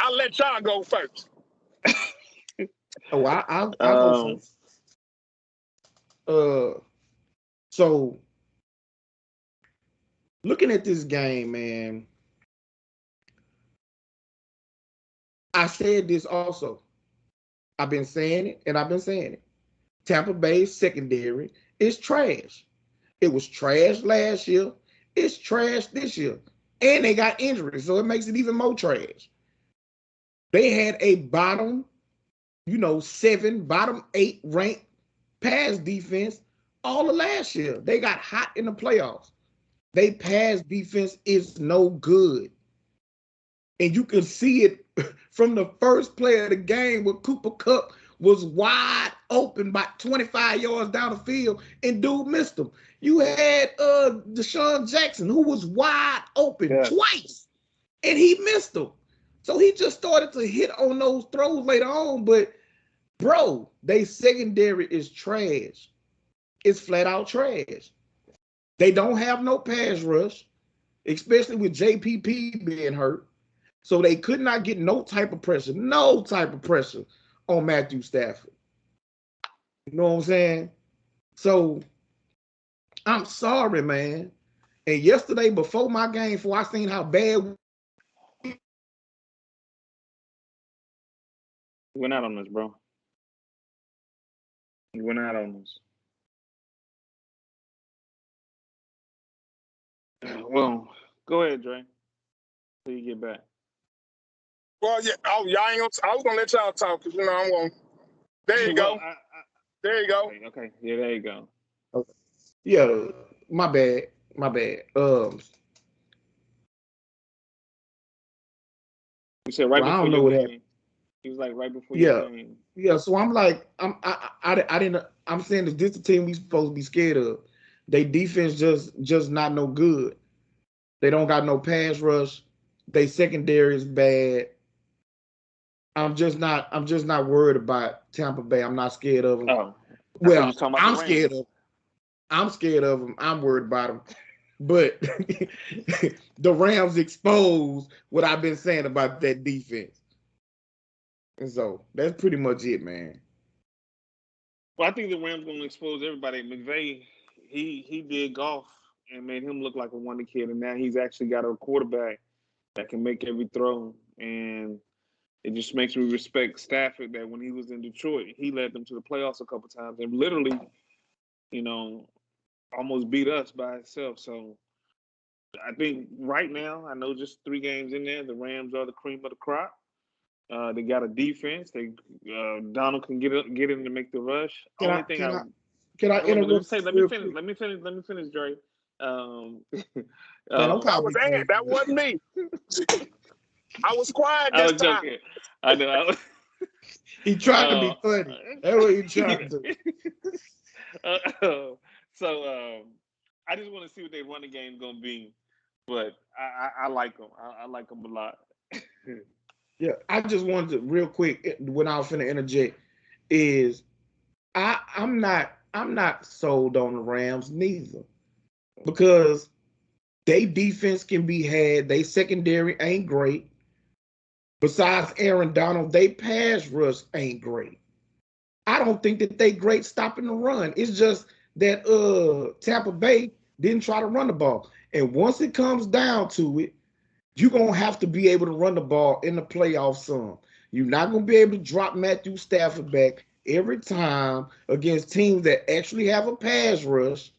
I'll let y'all go first. Oh, I'll go first. So looking at this game, man, I said this also. I've been saying it, and I've been saying it. Tampa Bay's secondary is trash. It was trash last year. It's trash this year. And they got injuries, so it makes it even more trash. They had a bottom 7, bottom 8 ranked pass defense all of last year. They got hot in the playoffs. They pass defense is no good. And you can see it from the first play of the game where Cooper Kupp was wide open by 25 yards down the field and dude missed him. You had Deshaun Jackson who was wide open twice and he missed him. So he just started to hit on those throws later on. But bro, they secondary is trash. It's flat out trash. They don't have no pass rush, especially with JPP being hurt. So they could not get no type of pressure on Matthew Stafford. You know what I'm saying? So I'm sorry, man. And yesterday, before my game, before I seen how bad we went out on this, bro. We went out on this. Well, go ahead, Dre. Till you get back. Well, yeah. Oh, y'all ain't gonna. I was gonna let y'all talk because I'm gonna. There you go. There you go. Okay. Yeah, there you go. Okay. Yeah, my bad. You said right before I don't your know what game. happened. He was like right before your game. Yeah, so I'm like, I didn't. I'm saying that this the team we supposed to be scared of. They defense just not no good. They don't got no pass rush. They secondary is bad. I'm just not worried about Tampa Bay. I'm not scared of them. Oh, I thought you Well, was talking about the I'm scared Rams. of. I'm scared of them. I'm worried about them. But the Rams exposed what I've been saying about that defense, and so that's pretty much it, man. Well, I think the Rams gonna expose everybody. McVay, he did golf and made him look like a wonder kid, and now he's actually got a quarterback that can make every throw. And it just makes me respect Stafford that when he was in Detroit, he led them to the playoffs a couple times and literally, you know, almost beat us by itself. So I think right now, I know just 3 games in there, the Rams are the cream of the crop. They got a defense. They Donald can get in to make the rush. Can I Only thing can I I can I hold on, let me interrupt say, you real quick? let me finish, Dre. Um, Man, don't um, That call was me Ant. Dre. That wasn't me. I was quiet I this was time. joking. I know. He trying to Uh, be funny. That's what he trying to do. uh, so I just want to see what their running game gonna be, but I like them. I like them a lot. Yeah, I just wanted to real quick when I was finna interject is I'm not sold on the Rams neither because they defense can be had. They secondary ain't great. Besides Aaron Donald, they pass rush ain't great. I don't think that they great stopping the run. It's just that Tampa Bay didn't try to run the ball. And once it comes down to it, you're gonna have to be able to run the ball in the playoffs some. You're not gonna be able to drop Matthew Stafford back every time against teams that actually have a pass rush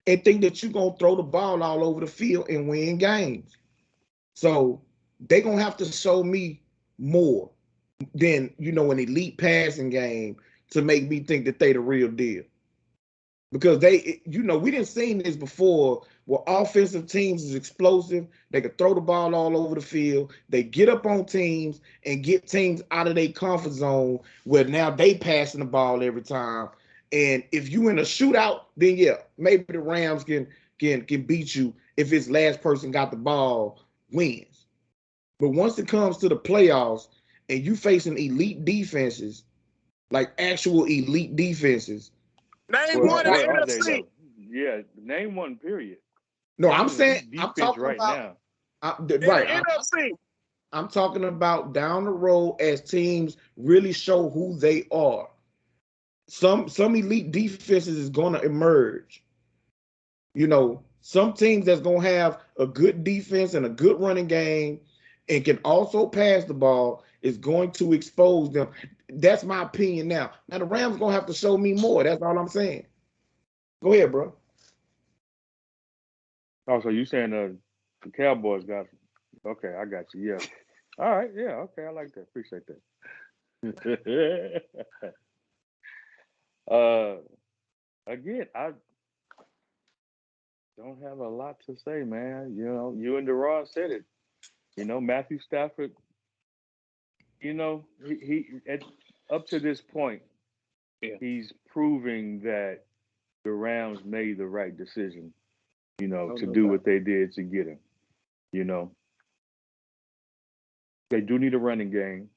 and think that you're gonna throw the ball all over the field and win games. So they're gonna have to show me more than an elite passing game to make me think that they the real deal. Because we didn't seen this before where offensive teams is explosive. They could throw the ball all over the field. They get up on teams and get teams out of their comfort zone where now they passing the ball every time. And if you in a shootout, then yeah, maybe the Rams can beat you if its last person got the ball wins. But once it comes to the playoffs and you facing elite defenses, like actual elite defenses, Name you Well, one in got where the are they NFC. though? Yeah, name one. Period. no. Name I'm an saying elite I'm defense talking right about now. In right. the NFC. I'm talking about down the road as teams really show who they are. Some elite defenses is going to emerge. Some teams that's going to have a good defense and a good running game and can also pass the ball is going to expose them. That's my opinion now. Now the Rams going to have to show me more. That's all I'm saying. Go ahead, bro. Oh, so you saying the Cowboys got? Okay, I got you. Yeah. All right. Yeah. Okay, I like that. Appreciate that. uh, again, I don't have a lot to say, man. You and Deron said it. Matthew Stafford. Up to this point, Yeah, he's proving that the Rams made the right decision. Oh, To no do doubt. what they did to get him. You know, they do need a running game.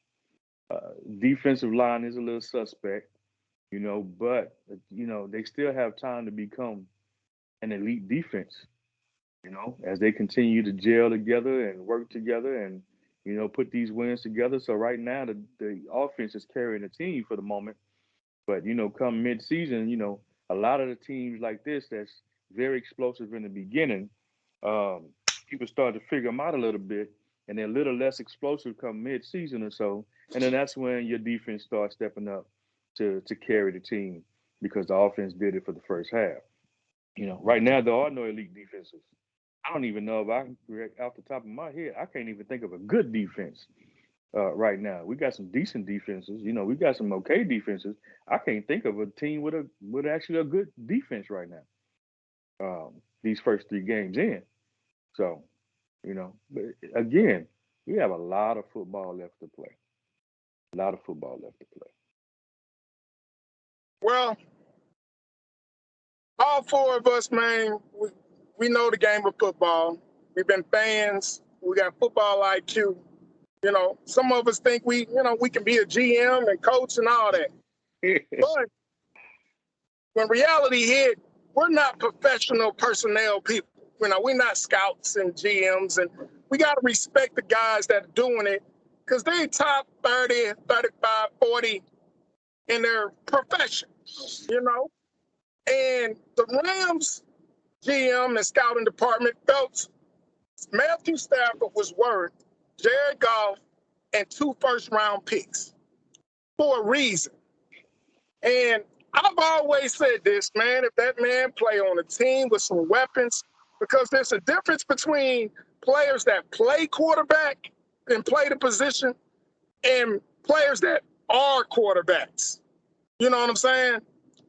Defensive line is a little suspect. But they still have time to become an elite defense. As they continue to gel together and work together and put these wins together. So right now the offense is carrying the team for the moment. But come mid-season, a lot of the teams like this that's very explosive in the beginning, um, people start to figure them out a little bit, and they're a little less explosive come mid-season or so, and then that's when your defense starts stepping up to carry the team because the offense did it for the first half. Right now there are no elite defenses. I don't even know if I can off the top of my head. I can't even think of a good defense right now. We got some decent defenses. We got some okay defenses. I can't think of a team with actually a good defense right now. These first 3 games in. So, but again, we have a lot of football left to play. A lot of football left to play. Well, all four of us, man, we know the game of football. We've been fans. We got football IQ. You know, some of us think we can be a GM and coach and all that. But when reality hit, we're not professional personnel people. You know, we're not scouts and GMs, and we got to respect the guys that are doing it because they top 30, 35, 40 in their profession, you know? And the Rams GM and scouting department felt Matthew Stafford was worth Jared Goff and 2 first-round picks for a reason. And I've always said this, man, if that man play on a team with some weapons, because there's a difference between players that play quarterback and play the position and players that are quarterbacks. You know what I'm saying?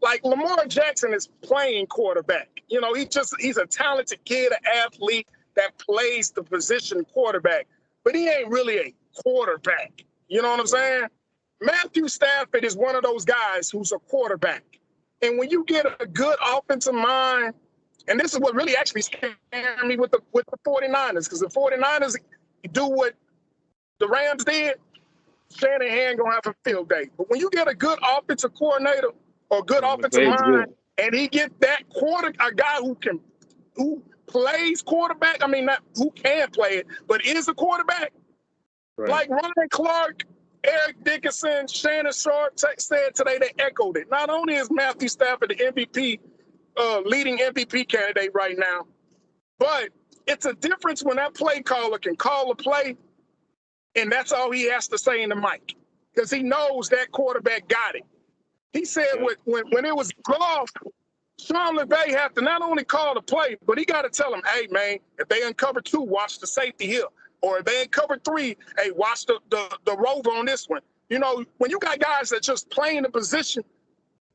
Like Lamar Jackson is playing quarterback. You know, he's a talented kid, an athlete that plays the position quarterback, but he ain't really a quarterback. You know what I'm saying? Matthew Stafford is one of those guys who's a quarterback. And when you get a good offensive mind, and this is what really actually scared me with the 49ers, because the 49ers do what the Rams did, Shanahan gonna have a field day. But when you get a good offensive coordinator or good offensive mind, good. and he get that a guy who plays quarterback, I mean, not who can play it, but is a quarterback, Right. like Ryan Clark, Eric Dickerson, Shannon Sharp said today, they echoed it. Not only is Matthew Stafford the MVP, leading MVP candidate right now, but it's a difference when that play caller can call a play and that's all he has to say in the mic because he knows that quarterback got it. He said when it was golf, Sean LeVay had to not only call the play, but he got to tell him, hey, man, if they uncover 2, watch the safety here. Or if they uncover 3, hey, watch the rover on this one. You know, when you got guys that just playing the position,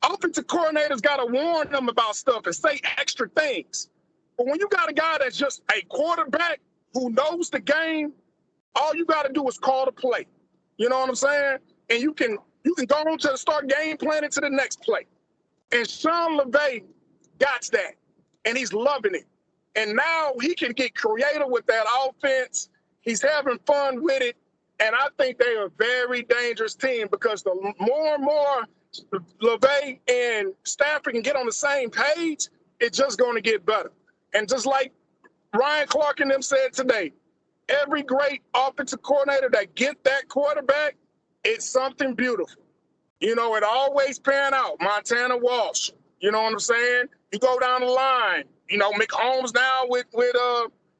offensive coordinators got to warn them about stuff and say extra things. But when you got a guy that's just a quarterback who knows the game, all you got to do is call the play. You know what I'm saying? And you can go on to start game planning to the next play. And Sean LeVay got that, and he's loving it. And now he can get creative with that offense. He's having fun with it. And I think they are a very dangerous team because the more and more LeVay and Stafford can get on the same page, it's just going to get better. And just like Ryan Clark and them said today, every great offensive coordinator that get that quarterback, it's something beautiful. You know, it always pan out. Montana Walsh, you know what I'm saying? You go down the line, you know, McHolmes now with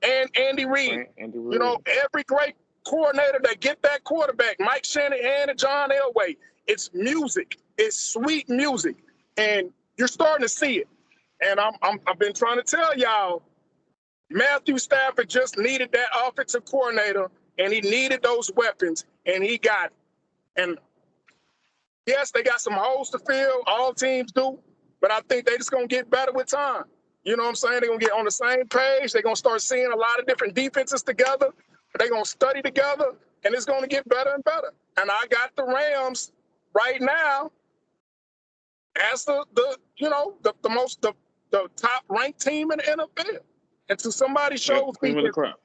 Andy Reid. You know, every great coordinator that get that quarterback, Mike Shanahan and John Elway, it's music. It's sweet music. And you're starting to see it. And I've been trying to tell y'all, Matthew Stafford just needed that offensive coordinator, and he needed those weapons, and he got it. And yes, they got some holes to fill. All teams do. But I think they're just going to get better with time. You know what I'm saying? They're going to get on the same page. They're going to start seeing a lot of different defenses together. They're going to study together, and it's going to get better and better. And I got the Rams right now as the top ranked team in the NFL. Until somebody shows me cream of the crop.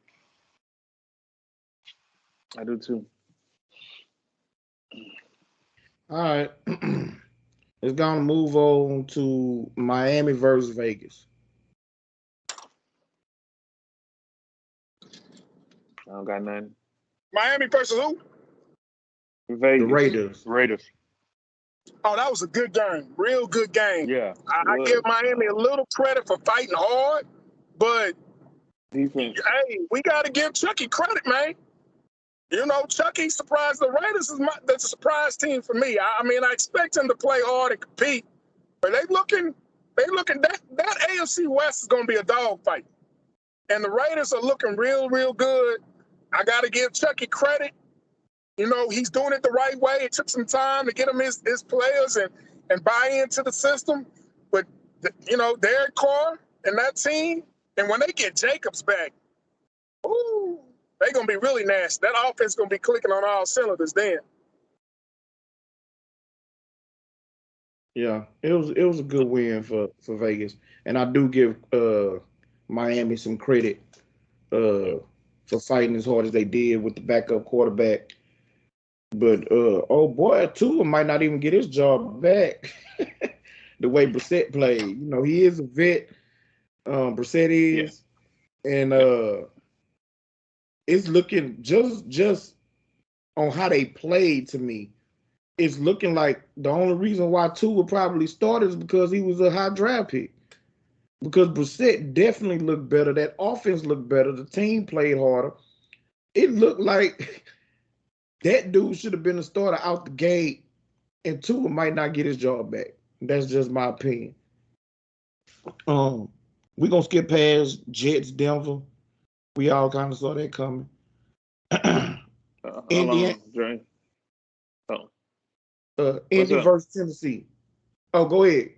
I do too. All right. It's gonna move on to Miami versus Vegas. I don't got nothing. Miami versus who? Vegas. The Raiders. Raiders. Oh, that was a good game. Real good game. Yeah. I give Miami a little credit for fighting hard, but defense. Hey, we got to give Chucky credit, man. You know, Chucky surprised the Raiders. That's a surprise team for me. I mean, I expect them to play hard and compete, but they looking that AFC West is going to be a dogfight, and the Raiders are looking real, real good. I got to give Chucky credit. You know, he's doing it the right way. It took some time to get him his players and buy into the system, but you know, Derek Carr and that team, and when they get Jacobs back, ooh, they're going to be really nasty. That offense is going to be clicking on all cylinders then. Yeah, it was a good win for Vegas, and I do give Miami some credit Yep. for fighting as hard as they did with the backup quarterback. But oh boy, Tua might not even get his job back. The way Brissett played, he is a vet. Brissett Yeah. is, and Yep. it's looking just on how they played to me. It's looking like the only reason why Tua probably started is because he was a high draft pick. Because Brissett definitely looked better. That offense looked better. The team played harder. It looked like that dude should have been a starter out the gate, and Tua might not get his job back. That's just my opinion. Um, we're gonna skip past Jets, Denver. We all kind of saw that coming. How Indiana, long, Dre? Oh, what's Indy up? versus Tennessee. Oh, go ahead.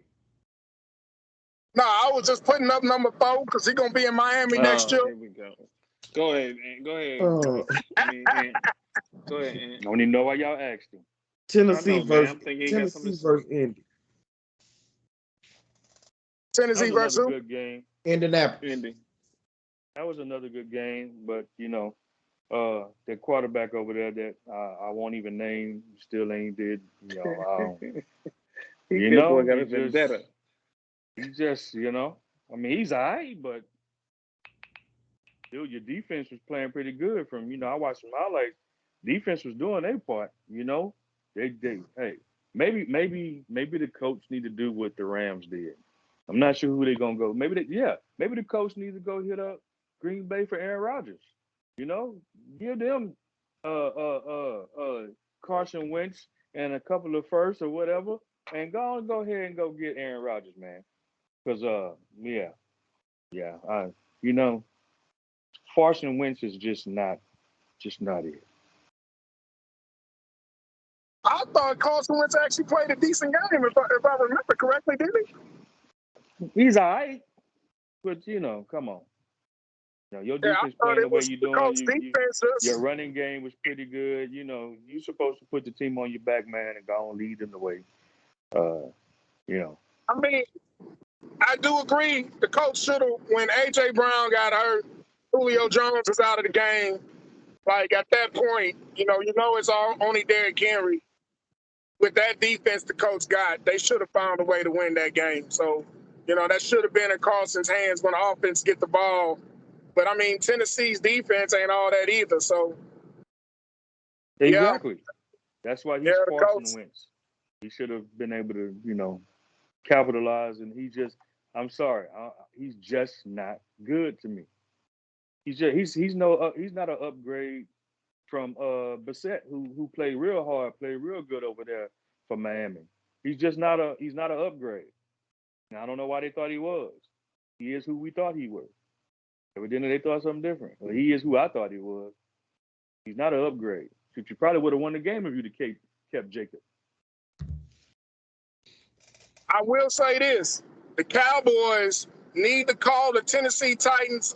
No, I was just putting up number 4 because he's gonna be in Miami next Oh, year. here we go. Go ahead, and go ahead. Uh, And go ahead. I don't even know why y'all asked him. I Tennessee know, man. versus I'm thinking he got something Tennessee to say. versus Indy. That Tennessee was another versus who? good game. Indianapolis. Indy. That was another good game, but the quarterback over there that I won't even name still ain't did. That boy got He a vendetta. just I mean, he's all right, but dude, your defense was playing pretty good. I watched some highlights. Defense was doing their part. They hey, maybe the coach need to do what the Rams did. I'm not sure who they're gonna go. Maybe the coach needs to go hit up Green Bay for Aaron Rodgers. Give them Carson Wentz and a couple of firsts or whatever, and go ahead and go get Aaron Rodgers, man. Because yeah, you know, Carson Wentz is just not it. I thought Carson Wentz actually played a decent game, if I remember correctly, didn't he? He's all right, but come on. Your Yeah, I defense thought playing the it way was you're the doing. coach Your defenses. running game was pretty good. You're supposed to put the team on your back, man, and go and lead them the way. Uh, you know. I mean, I do agree. The coach should have, when AJ Brown got hurt, Julio Jones was out of the game. Like at that point, it's all only Derrick Henry. With that defense the coach got, they should have found a way to win that game. So, that should have been in Carson's hands when the offense get the ball. But I mean, Tennessee's defense ain't all that either. So, yeah, Exactly. That's why yeah, he's the Carson coach. Wentz. He should have been able to, capitalize, and I'm sorry, he's just not good to me. He's not an upgrade from Bissett, who played real hard, played real good over there for Miami. He's not an upgrade. Now, I don't know why they thought he was. He is who we thought he was. Evidently, they thought something different. Well, he is who I thought he was. He's not an upgrade. You probably would have won the game if you'd have kept Jacob. I will say this: the Cowboys need to call the Tennessee Titans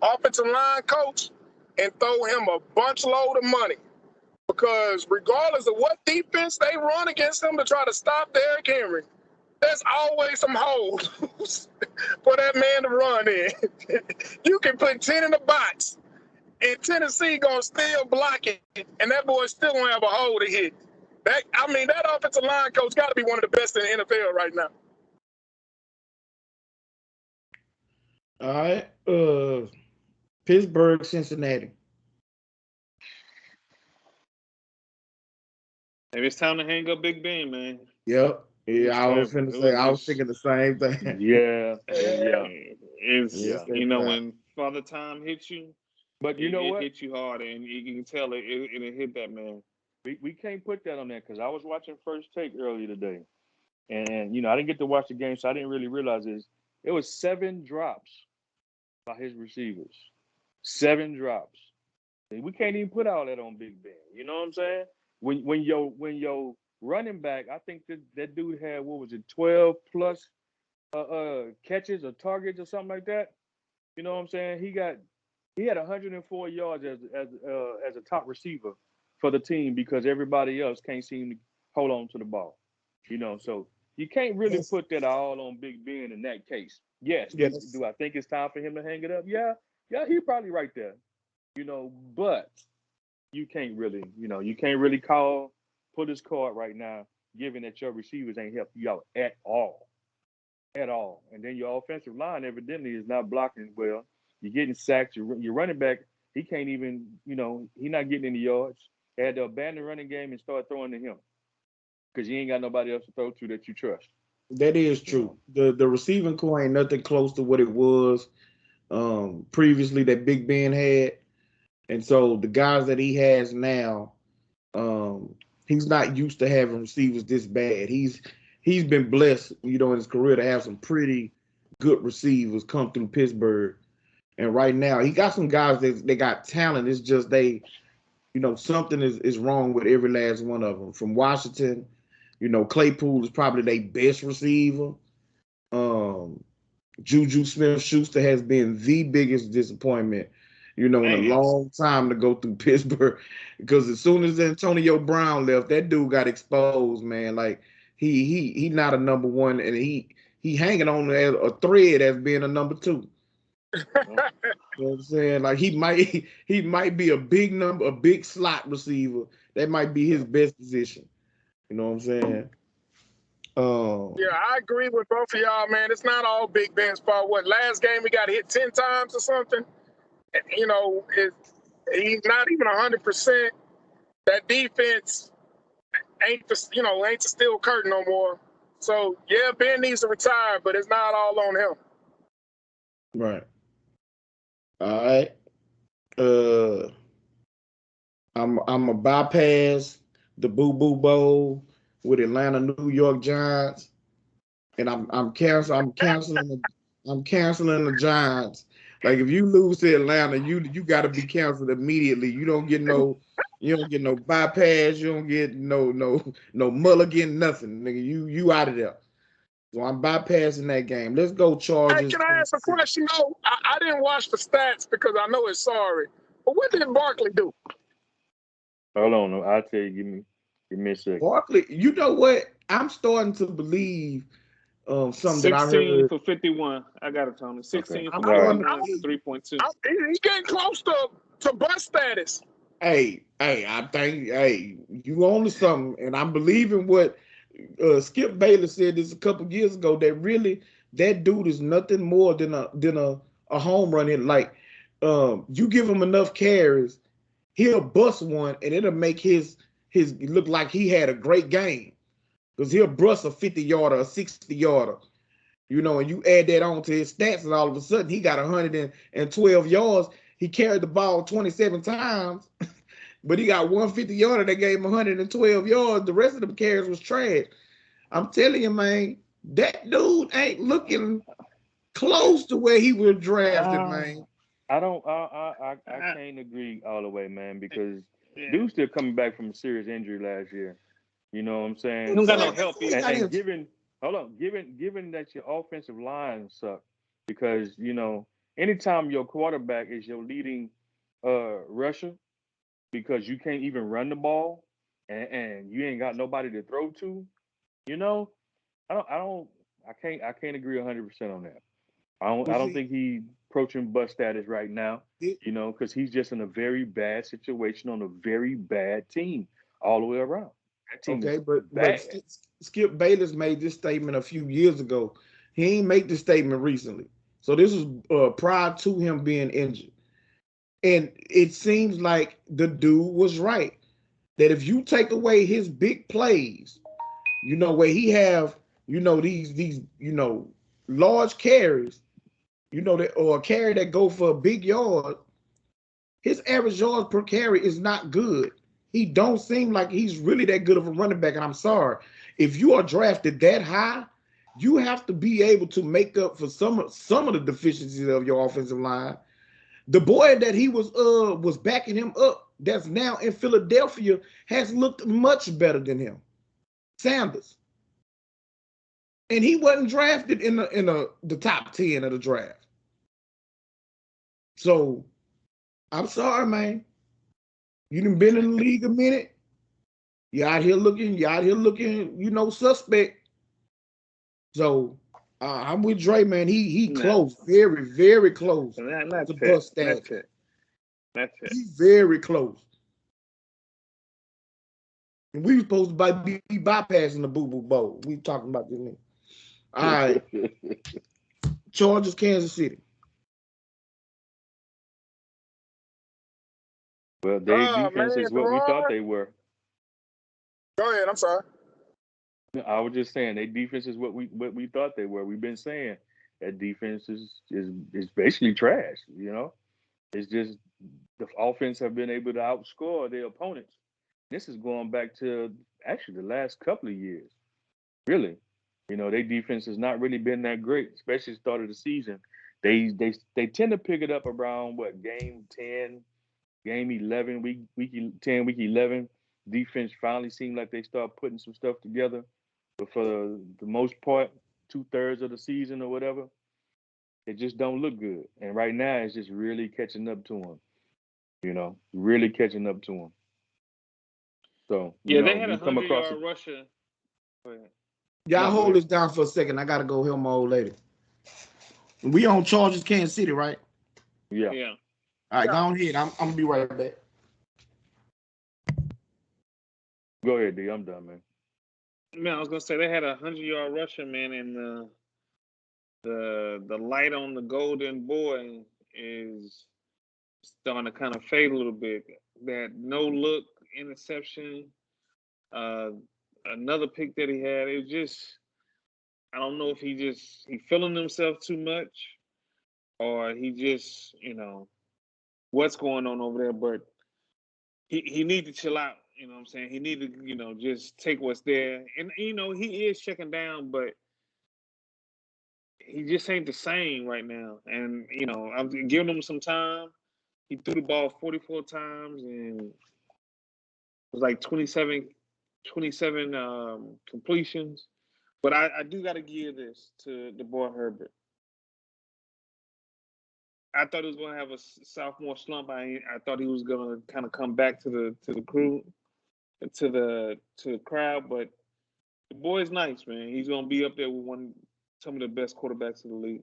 offensive line coach and throw him a bunch load of money. Because regardless of what defense they run against him to try to stop Derrick Henry, there's always some holes for that man to run in. You can put 10 in the box, and Tennessee gonna still block it, and that boy still gonna have a hole to hit. That offensive line coach got to be one of the best in the NFL right now. All right. Pittsburgh, Cincinnati. Maybe it's time to hang up Big Ben, man. Yep. It Yeah, was I was terrible. finna It say, was I was just thinking the same thing. Yeah, yeah, it's yeah. when Father Time hits you, But you know it what? hits you hard, and you can tell it hit that man. We can't put that on there because I was watching First Take earlier today, and I didn't get to watch the game, so I didn't really realize this. It was 7 drops by his receivers. 7 drops. We can't even put all that on Big Ben. You know what I'm saying? When your running back, I think that dude had, what was it, 12 plus catches or targets or something like that. You know what I'm saying? He had 104 yards as a top receiver for the team because everybody else can't seem to hold on to the ball. So you can't really put that all on Big Ben in that case. Yes, Yes. do I think it's time for him to hang it up? Yeah, he's probably right there. But you can't really, you can't really pull this card right now, given that your receivers ain't helping you out at all. At all. And then your offensive line evidently is not blocking well. You're getting sacked. Your running back, he can't even, he's not getting any yards. Had to abandon running game and start throwing to him because you ain't got nobody else to throw to that you trust. That is true. The receiving core ain't nothing close to what it was previously that Big Ben had. And so the guys that he has now, he's not used to having receivers this bad. He's been blessed, in his career to have some pretty good receivers come through Pittsburgh. And right now, he got some guys that they got talent. It's just something is wrong with every last one of them. From Washington, Claypool is probably their best receiver. Juju Smith-Schuster has been the biggest disappointment, in a long time to go through Pittsburgh. Because as soon as Antonio Brown left, that dude got exposed, man. Like he not a number one, and he hanging on a thread as being a number two. You know what I'm saying? Like he might be a big slot receiver. That might be his best position. You know what I'm saying? Yeah, I agree with both of y'all, man. It's not all Big Ben's fault. Last game we got hit 10 times or something? He's not even 100%. That defense ain't the steel curtain no more. So yeah, Ben needs to retire, but it's not all on him. Right. All right. I'm a bypass the Boo Boo Bowl with Atlanta New York Giants, and I'm canceling the Giants. Like if you lose to Atlanta, you got to be canceled immediately. You don't get no bypass. You don't get no mulligan, nothing, nigga. You out of there. So I'm bypassing that game. Let's go Chargers. Hey, can I ask a question? No, I didn't watch the stats because I know it's sorry. But what did Barkley do? Hold on, I'll tell you. Give me a second. Barkley, you know what? I'm starting to believe something that I 16 heard. for 51. I got it, Tony. 16 Okay. for Right. 51, 3.2. He's getting close to bust status. I think, you on to something, and I'm believing what Skip Bayless said this a couple years ago. That really, that dude is nothing more than a home run hit. Like, you give him enough carries, he'll bust one, and it'll make his look like he had a great game. Because he'll bust a 50-yarder, a 60-yarder, and you add that on to his stats, and all of a sudden he got 112 yards. He carried the ball 27 times, but he got 150-yarder that gave him 112 yards. The rest of the carries was trash. I'm telling you, man, that dude ain't looking close to where he was drafted, man. I can't agree all the way, man, because dude's still coming back from a serious injury last year. You know what I'm saying? He don't got no help either. And given that your offensive line suck, because anytime your quarterback is your leading rusher, because you can't even run the ball and you ain't got nobody to throw to, I can't agree 100% on that. I don't think he's approaching bust status right now, because he's just in a very bad situation on a very bad team all the way around. Okay, but Skip Bayless made this statement a few years ago. He ain't make this statement recently. So this was prior to him being injured. And it seems like the dude was right. That if you take away his big plays, where he have, these large carries, or a carry that go for a big yard, his average yards per carry is not good. He don't seem like he's really that good of a running back. And I'm sorry, if you are drafted that high, you have to be able to make up for some of the deficiencies of your offensive line. The boy that he was backing him up, that's now in Philadelphia, has looked much better than him, Sanders. And he wasn't drafted in the top 10 of the draft. So I'm sorry, man. You done been in the league a minute. You out here looking, suspect. So I'm with Dre, man. He Nah, close, very, very close not to that. bust Not stats. that. Not that. He's very close. And we were supposed to be bypassing the Boo Boo Bowl. We talking about this nigga. All right. Chargers, Kansas City. Well, their Man, defense is what we thought Deron. they were. Go ahead. I'm sorry. I was just saying their defense is what we thought they were. We've been saying that defense is basically trash. It's just the offense have been able to outscore their opponents. This is going back to actually the last couple of years. Really, their defense has not really been that great, especially the start of the season. They tend to pick it up around what game 10, game 11, week 10, week 11. Defense finally seemed like they start putting some stuff together. But for the most part, 2/3 of the season or whatever, it just don't look good. And right now, it's just really catching up to them. Really catching up to them. So Yeah, they had you a come across hundred-yard rusher. Go ahead. Y'all no, go hold ahead. this down for a second. I gotta go help my old lady. We on Chargers, Kansas City, right? Yeah, Yeah. All right, go Yeah. on ahead. I'm gonna be right back. go ahead, D. I'm done, man. Man, I was gonna say they had a 100-yard rusher, man, and the light on the golden boy is starting to kind of fade a little bit. That no look interception, uh, another pick that he had. It was just I don't know if he feeling himself too much or he just what's going on over there, but he need to chill out. You know what I'm saying? He need to just take what's there, and he is checking down, but he just ain't the same right now. And I'm giving him some time. He threw the ball 44 times and it was like 27 completions. But I do got to give this to the boy Herbert. I thought he was going to have a sophomore slump. I thought he was going to kind of come back to the crew, to the crowd. But the boy's nice, man. He's going to be up there with some of the best quarterbacks in the league.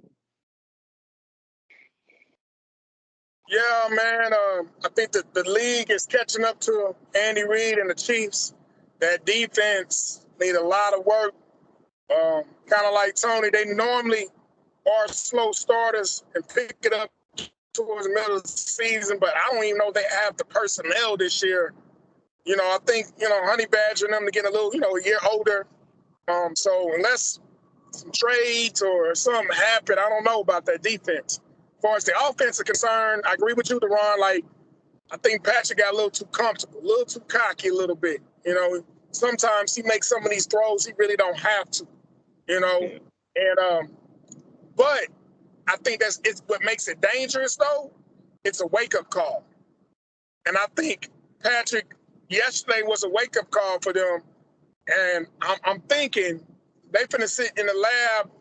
Yeah, man. I think that the league is catching up to Andy Reid and the Chiefs. That defense need a lot of work. Kind of like Tony, they normally are slow starters and pick it up towards the middle of the season, but I don't even know if they have the personnel this year. I think, Honey Badger and them to get a little, a year older. So unless some trades or something happen, I don't know about that defense. As far as the offense is concerned, I agree with you, Deron. Like, I think Patrick got a little too comfortable, a little too cocky a little bit. Sometimes he makes some of these throws he really don't have to, Yeah. And but I think it's what makes it dangerous though. It's a wake-up call. And I think Patrick yesterday was a wake-up call for them. And I'm thinking they finna sit in the lab,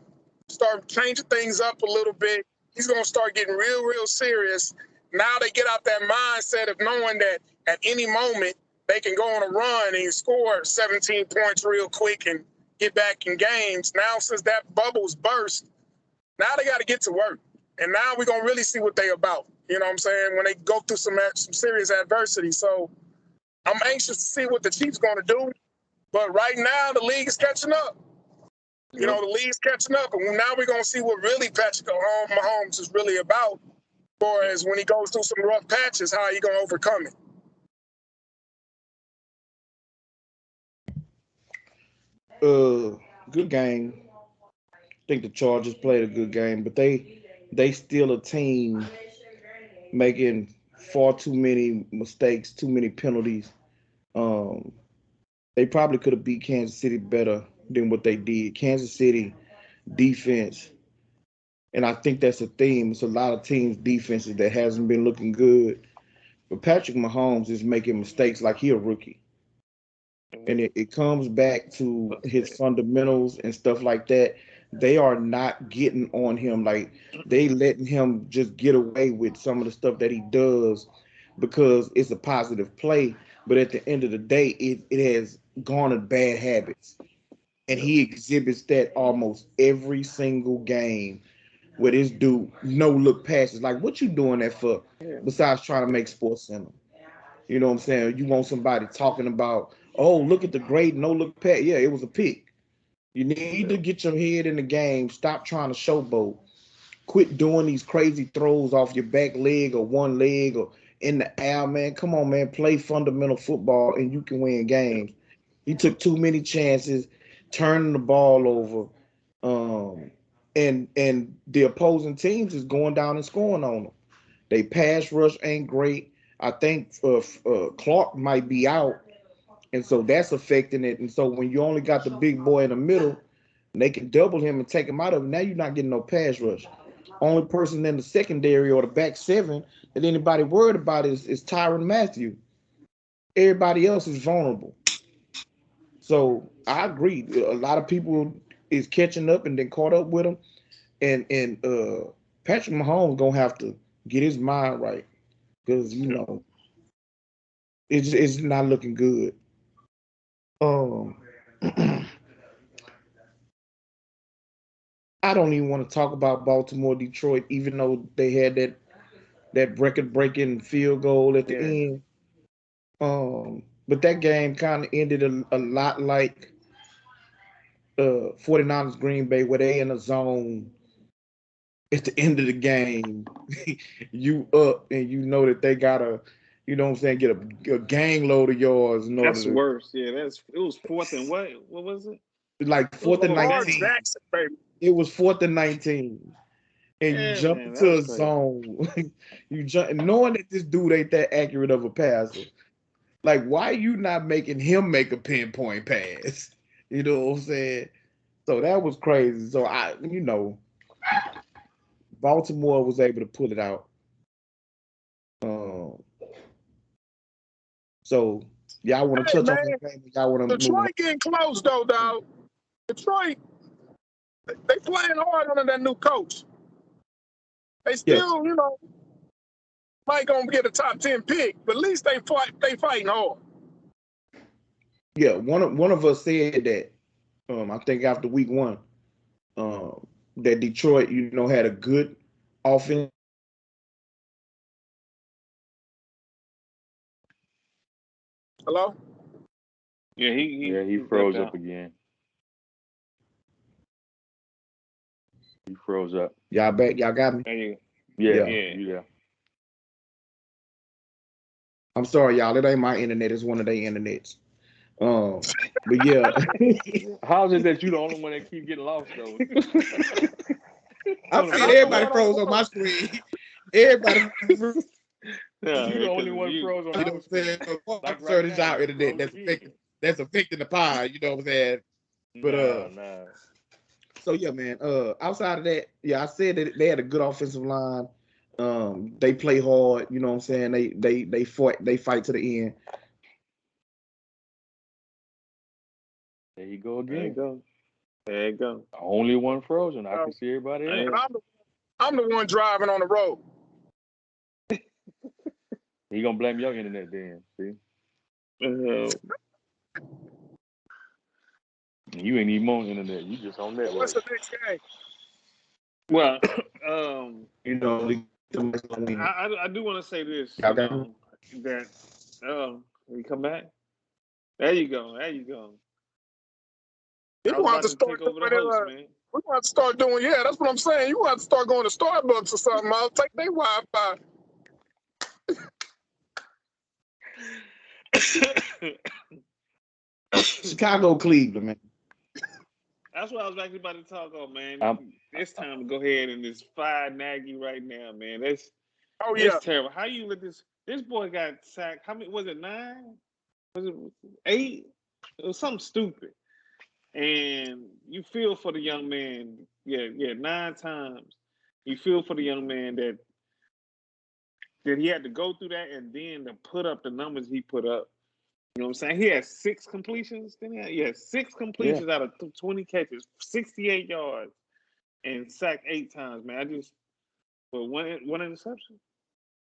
start changing things up a little bit. He's gonna start getting real, real serious. Now they get out that mindset of knowing that at any moment they can go on a run and score 17 points real quick and get back in games. Now, since that bubble's burst, now they got to get to work. And now we're gonna really see what they about. You know what I'm saying? When they go through some serious adversity. So I'm anxious to see what the Chiefs gonna do. But right now the league is catching up. Yep. The league's catching up, and now we're gonna see what really Patrick Mahomes is really about. For as when he goes through some rough patches, how he gonna overcome it. Good game. I think the Chargers played a good game, but they still a team making far too many mistakes, too many penalties. Um, they probably could have beat Kansas City better than what they did. Kansas City defense, and I think that's a theme. It's a lot of teams' defenses that hasn't been looking good. But Patrick Mahomes is making mistakes like he a rookie. And it comes back to his fundamentals and stuff like that. They are not getting on him. Like they letting him just get away with some of the stuff that he does because it's a positive play. But at the end of the day, it has garnered bad habits. And he exhibits that almost every single game where this dude no look passes. Like, what you doing that for? Yeah. Besides trying to make Sports Center. You know what I'm saying? You want somebody talking about, oh, look at the great no look pass. Yeah, it was a pick. You need to get your head in the game. Stop trying to showboat. Quit doing these crazy throws off your back leg or one leg or in the air, man. Come on, man. Play fundamental football and you can win games. He took too many chances, turning the ball over. And the opposing teams is going down and scoring on them. They pass rush ain't great. I think Clark might be out, and so that's affecting it. And so when you only got the big boy in the middle, they can double him and take him out of it. Now you're not getting no pass rush. Only person in the secondary or the back seven that anybody worried about is Tyrann Mathieu. Everybody else is vulnerable. So I agree. A lot of people is catching up and then caught up with him. And Patrick Mahomes gonna have to get his mind right because it's not looking good. I don't even want to talk about Baltimore, Detroit, even though they had that record-breaking field goal at the end. But that game kind of ended a lot like 49ers Green Bay, where they in a zone at the end of the game. You up and you know that they gotta, you know what I'm saying, get a gang load of yards in order That's to worse. Yeah, it was fourth and what? What was it? like fourth and Lamar 19. Jackson, baby. It was fourth and 19. And you Yeah, jump man, that into was a crazy. zone. You jump knowing that this dude ain't that accurate of a passer. Like, why you not making him make a pinpoint pass? You know what I'm saying? So that was crazy. So Baltimore was able to pull it out. So y'all want to Hey touch on man, that game? Y'all want to move on? Detroit getting close though, dog. Detroit, they playing hard under that new coach. They Yeah, still, might gonna get a top 10 pick, but at least they fighting hard. yeah. One of us said that. I think after week one, that Detroit, had a good offense. Hello? Yeah, he he froze dipped up out. again. He froze up. Y'all back? Y'all got me? There you Yeah, Yeah. you there. I'm sorry, y'all. It ain't my internet. It's one of their internets. But yeah, How's it that you the only one that keep getting lost though? I'm And saying I'm the everybody one on froze on my screen. Everybody, you Yeah, You the only because one you. froze on know what our I'm screen. saying? So, I'm Like concerned right it's now, y'all you internet froze that's again. affecting the pie. You know what I'm saying? But Nah. so yeah, man. Outside of that, yeah, I said that they had a good offensive line. They play hard. You know what I'm saying? They fight to the end. There you go There you again. go. There you go. Only one frozen. I Oh. can see everybody else. And I'm the one driving on the road. He gonna blame your internet then. See, you ain't even on internet. You just on So what's network. the next game? Well, You know, I do want to say this. y'all got me? That we come back. There you go. There you go. You I was want about to to start take over the doing host, man. we want to start doing, yeah, that's what I'm saying. You want to start going to Starbucks or something. I'll take their Wi-Fi. Chicago, Cleveland, man. That's what I was actually about to talk on, man. I'm It's time to go ahead and just fire Nagy right now, man. Oh yeah. It's terrible. How you let this boy got sacked? How many was it? 9? Was it 8? It was something stupid. And you feel for the young man. Yeah, 9 times. You feel for the young man that he had to go through that and then to put up the numbers he put up. You know what I'm saying? He had 6 completions. Didn't he? Yeah, 6 yeah. completions out of 20 catches, 68 yards, and sacked 8 times. Man, I just one interception.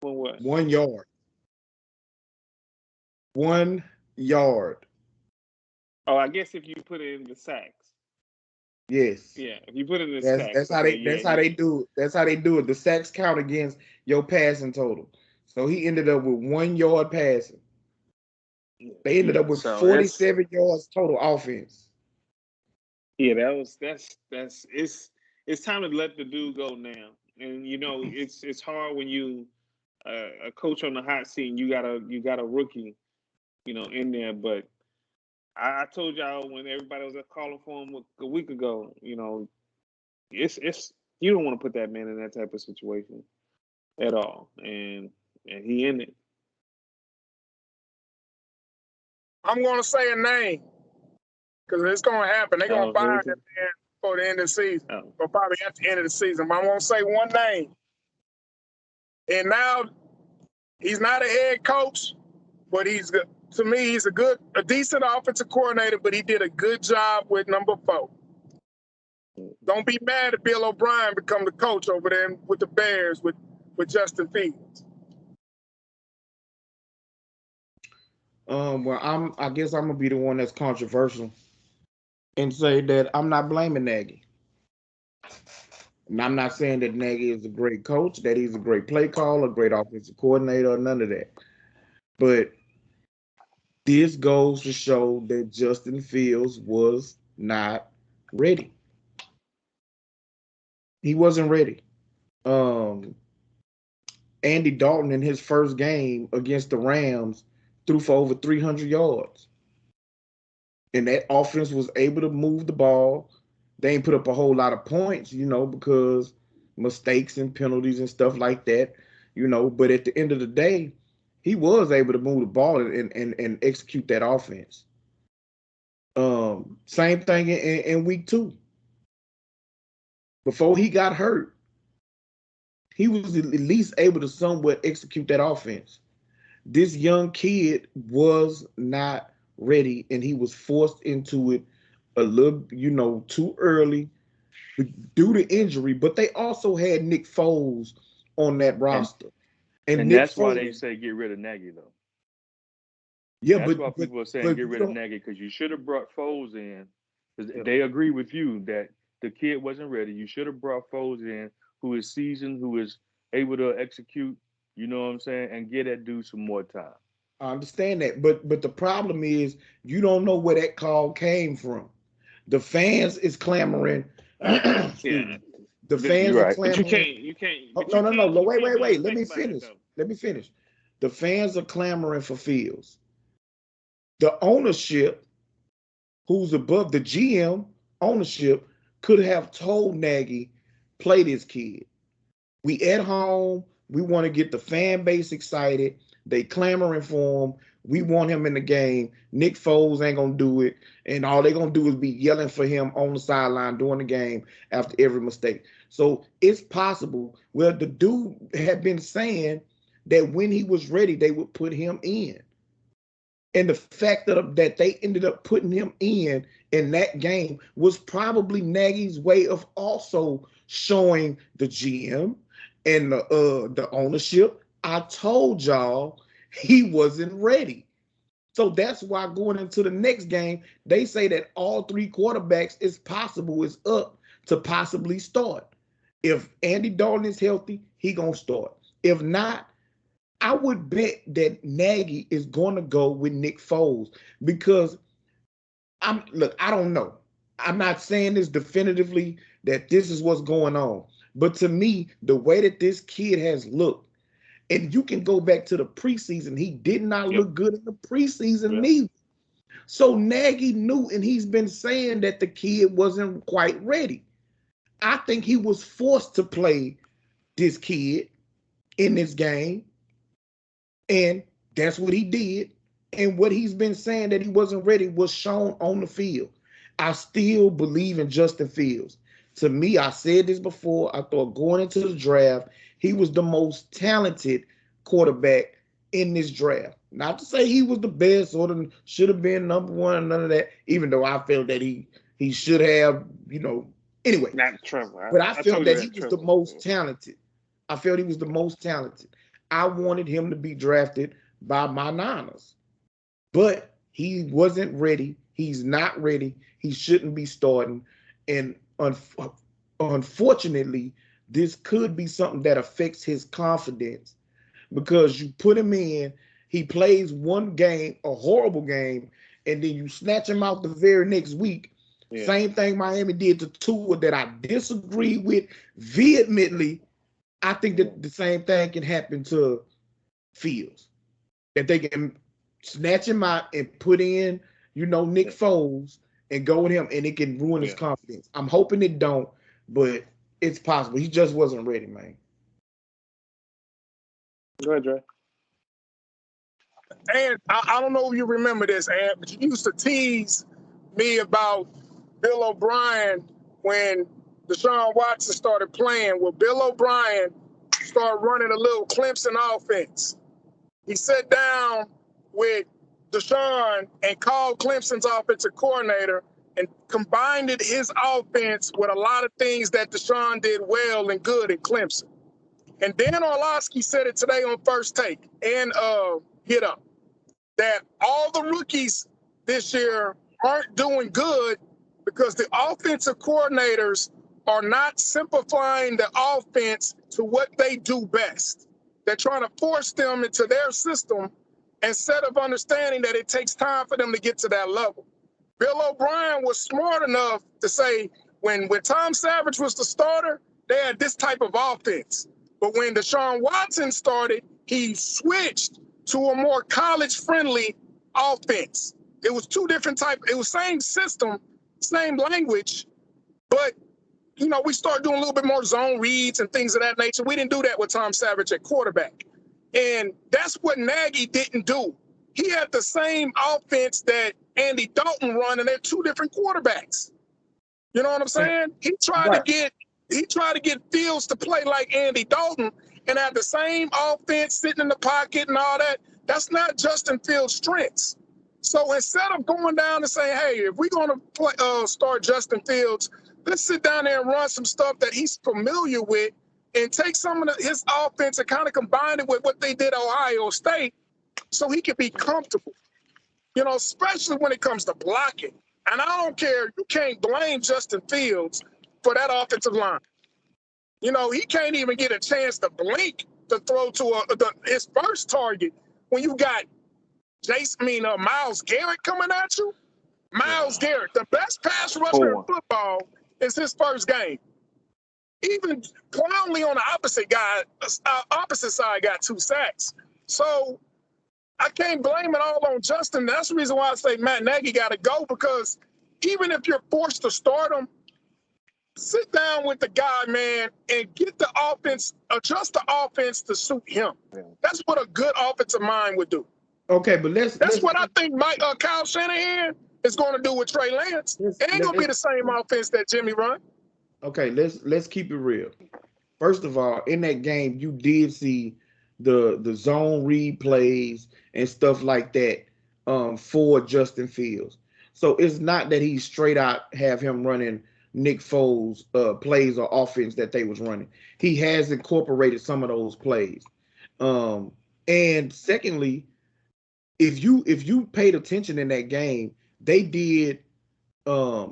What? 1 yard. 1 yard. Oh, I guess if you put it in the sacks. Yes. Yeah, if you put it in That's sacks, how okay, they yeah, that's how they do it. That's how they do it. The sacks count against your passing total. So he ended up with 1 yard passing. They ended yeah. up with So it's 47 yards total offense. yeah, that's it's time to let the dude go now. And you know, it's hard when you a coach on the hot seat and you got a rookie, you know, in there. But I told y'all when everybody was calling for him a week ago, you know, it's you don't want to put that man in that type of situation at all, and he in it. I'm going to say a name because it's going to happen. They're going to Oh, here we fire go. him man before the end of the season, Oh, or probably at the end of the season. But I'm going to say one name. And now he's not a head coach, but he's good. To me, he's a decent offensive coordinator, but he did a good job with number 4. Don't be mad if Bill O'Brien become the coach over there with the Bears with Justin Fields. Well, I guess I'm gonna be the one that's controversial and say that I'm not blaming Nagy. And I'm not saying that Nagy is a great coach, that he's a great play caller, a great offensive coordinator, or none of that. But this goes to show that Justin Fields was not ready. He wasn't ready. Um, Andy Dalton in his first game against the Rams threw for over 300 yards. And that offense was able to move the ball. They ain't put up a whole lot of points, because mistakes and penalties and stuff like that. But at the end of the day, he was able to move the ball and execute that offense. Same thing in week 2. Before he got hurt, he was at least able to somewhat execute that offense. This young kid was not ready, and he was forced into it a little, too early due to injury. But they also had Nick Foles on that And roster, and and Nick that's why they Foles, say get rid of Nagy though. yeah, That's but why but people are saying but get you rid of don't. Nagy because you should have brought Foles in. Because yeah. they agree with you that the kid wasn't ready. You should have brought Foles in, who is seasoned, who is able to execute. You know what I'm saying, and get that dude some more time. I understand that, but the problem is you don't know where that call came from. The fans is clamoring. Excuse Yeah. me. The fans You're are right. But clamoring. but No, no, no, no. you Wait, can't wait, be wait. Let think me about this finish. though. Let me finish. The fans are clamoring for Fields. The ownership, who's above the GM ownership, could have told Nagy, play this kid. We at home. We want to get the fan base excited. They clamoring for him. We want him in the game. Nick Foles ain't gonna do it, and all they gonna do is be yelling for him on the sideline during the game after every mistake. So it's possible. Well, the dude had been saying that when he was ready, they would put him in. And the fact that they ended up putting him in that game was probably Nagy's way of also showing the GM and the ownership. I told y'all he wasn't ready. So that's why going into the next game, they say that all 3 quarterbacks is up to possibly start. If Andy Dalton is healthy, he gonna start. If not, I would bet that Nagy is going to go with Nick Foles because I don't know. I'm not saying this definitively that this is what's going on. But to me, the way that this kid has looked, and you can go back to the preseason, he did not Yep. look good in the preseason Yep. neither. So Nagy knew, and he's been saying that the kid wasn't quite ready. I think he was forced to play this kid in this game. And that's what he did. And what he's been saying that he wasn't ready was shown on the field. I still believe in Justin Fields. To me, I said this before. I thought going into the draft, he was the most talented quarterback in this draft. Not to say he was the best or should have been number one, none of that, even though I felt that he should have. Anyway, Not Trevor. but I I felt told you that he that was the Trevor. most talented. I felt he was the most talented. I wanted him to be drafted by my Niners, but he wasn't ready. He's not ready. He shouldn't be starting. And unfortunately, this could be something that affects his confidence because you put him in, he plays one game, a horrible game, and then you snatch him out the very next week. Yeah. Same thing Miami did to Tua that I disagree with vehemently. I think that the same thing can happen to Fields. That they can snatch him out and put in, Nick Foles and go with him, and it can ruin his confidence. I'm hoping it don't, but it's possible. He just wasn't ready, man. Go ahead, Dre. And I don't know if you remember this, Ant, but you used to tease me about Bill O'Brien when Deshaun Watson started playing. Well, Bill O'Brien started running a little Clemson offense. He sat down with Deshaun and called Clemson's offensive coordinator and combined his offense with a lot of things that Deshaun did well and good in Clemson. And Dan Orlovsky said it today on First Take and Get Up, that all the rookies this year aren't doing good because the offensive coordinators are not simplifying the offense to what they do best. They're trying to force them into their system instead of understanding that it takes time for them to get to that level. Bill O'Brien was smart enough to say when Tom Savage was the starter, they had this type of offense. But when Deshaun Watson started, he switched to a more college-friendly offense. It was two different types. It was same system, same language, but we started doing a little bit more zone reads and things of that nature. We didn't do that with Tom Savage at quarterback. And that's what Nagy didn't do. He had the same offense that Andy Dalton run, and they're two different quarterbacks. You know what I'm saying? He tried to get Fields to play like Andy Dalton and have the same offense sitting in the pocket and all that. That's not Justin Fields' strengths. So instead of going down and saying, hey, if we're going to start Justin Fields, let's sit down there and run some stuff that he's familiar with and take some of his offense and kind of combine it with what they did at Ohio State so he can be comfortable, especially when it comes to blocking. And I don't care, you can't blame Justin Fields for that offensive line. He can't even get a chance to blink to throw to his first target when you got Myles Garrett coming at you. Myles Garrett, the best pass rusher in football, is his first game. Even Clowney on the opposite side got 2 sacks. So I can't blame it all on Justin. That's the reason why I say Matt Nagy got to go, because even if you're forced to start him, sit down with the guy, man, and get the offense, adjust the offense to suit him. That's what a good offensive mind would do. Okay, but that's what I think Kyle Shanahan is going to do with Trey Lance. It ain't going to be the same offense that Jimmy run. Okay, let's keep it real. First of all, in that game, you did see the zone read plays and stuff like that for Justin Fields. So it's not that he straight out have him running Nick Foles plays or offense that they was running. He has incorporated some of those plays. And secondly, if you paid attention in that game, they did a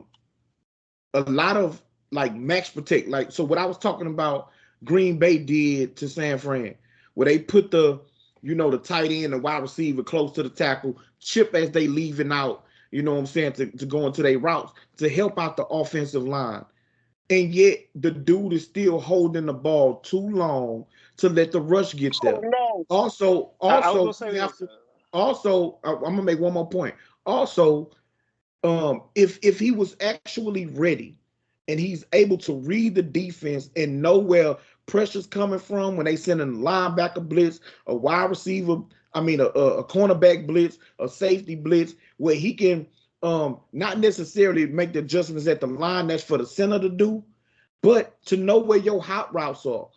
lot of like max protect. Like, so what I was talking about Green Bay did to San Fran, where they put the tight end, the wide receiver close to the tackle, chip as they leaving out, you know what I'm saying, to go into their routes to help out the offensive line. And yet the dude is still holding the ball too long to let the rush get there. Also, I'm gonna make one more point. Also, if he was actually ready and he's able to read the defense and know where pressure's coming from when they send a linebacker blitz, a wide receiver, a cornerback blitz, a safety blitz, where he can not necessarily make the adjustments at the line that's for the center to do, but to know where your hot routes are,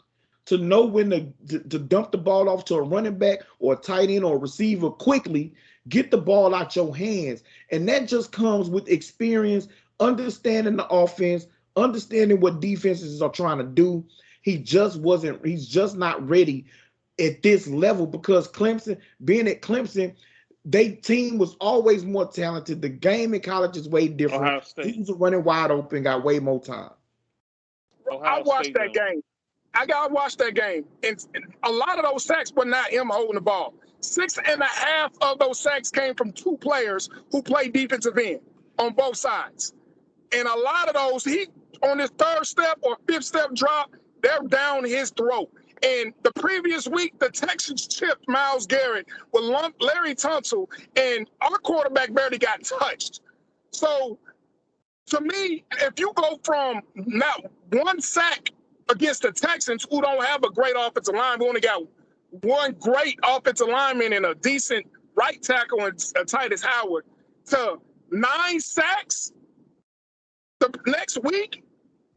to know when to dump the ball off to a running back or a tight end or a receiver quickly, get the ball out your hands. And that just comes with experience, understanding the offense, understanding what defenses are trying to do. He's just not ready at this level because being at Clemson, they team was always more talented. The game in college is way different. Ohio State. Teams are running wide open, got way more time. I watched that game. I got to watch that game. And a lot of those sacks were not him holding the ball. 6.5 of those sacks came from 2 players who play defensive end on both sides. And a lot of those, he on his 3rd step or 5th step drop, they're down his throat. And the previous week, the Texans chipped Myles Garrett with Larry Tunsil, and our quarterback barely got touched. So, to me, if you go from not one sack against the Texans, who don't have a great offensive line, we only got one great offensive lineman and a decent right tackle and Titus Howard, to 9 sacks the next week.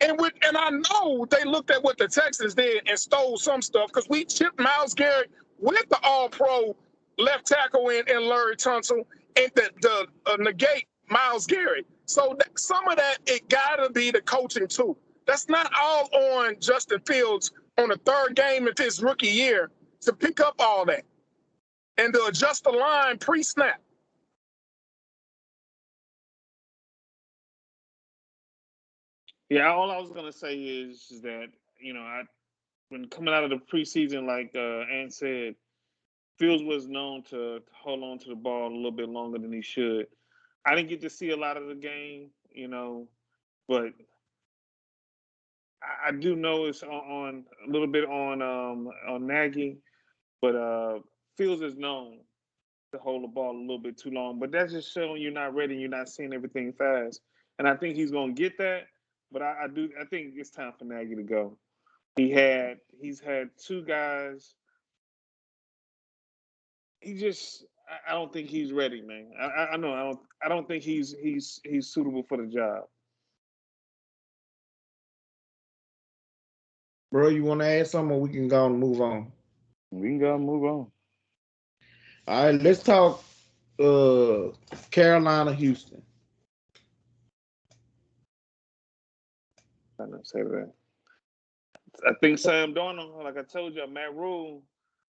And I know they looked at what the Texans did and stole some stuff, because we chipped Myles Garrett with the All-Pro left tackle in Larry Tunsil and the negate Myles Garrett. So some of that, it got to be the coaching too. That's not all on Justin Fields on the 3rd game of his rookie year to pick up all that and to adjust the line pre-snap. Yeah, all I was gonna say is that, when coming out of the preseason, like Ant said, Fields was known to hold on to the ball a little bit longer than he should. I didn't get to see a lot of the game, but I do know it's on a little bit on Nagy, but Fields is known to hold the ball a little bit too long. But that's just showing you're not ready and you're not seeing everything fast. And I think he's gonna get that. But I think it's time for Nagy to go. He's had 2 guys. I don't think he's ready, man. I know I don't think he's suitable for the job. Bro, you want to add something, or we can go and move on? We can go and move on. All right, let's talk Carolina, Houston. I don't say that. I think Sam Darnold, like I told you, Matt Rule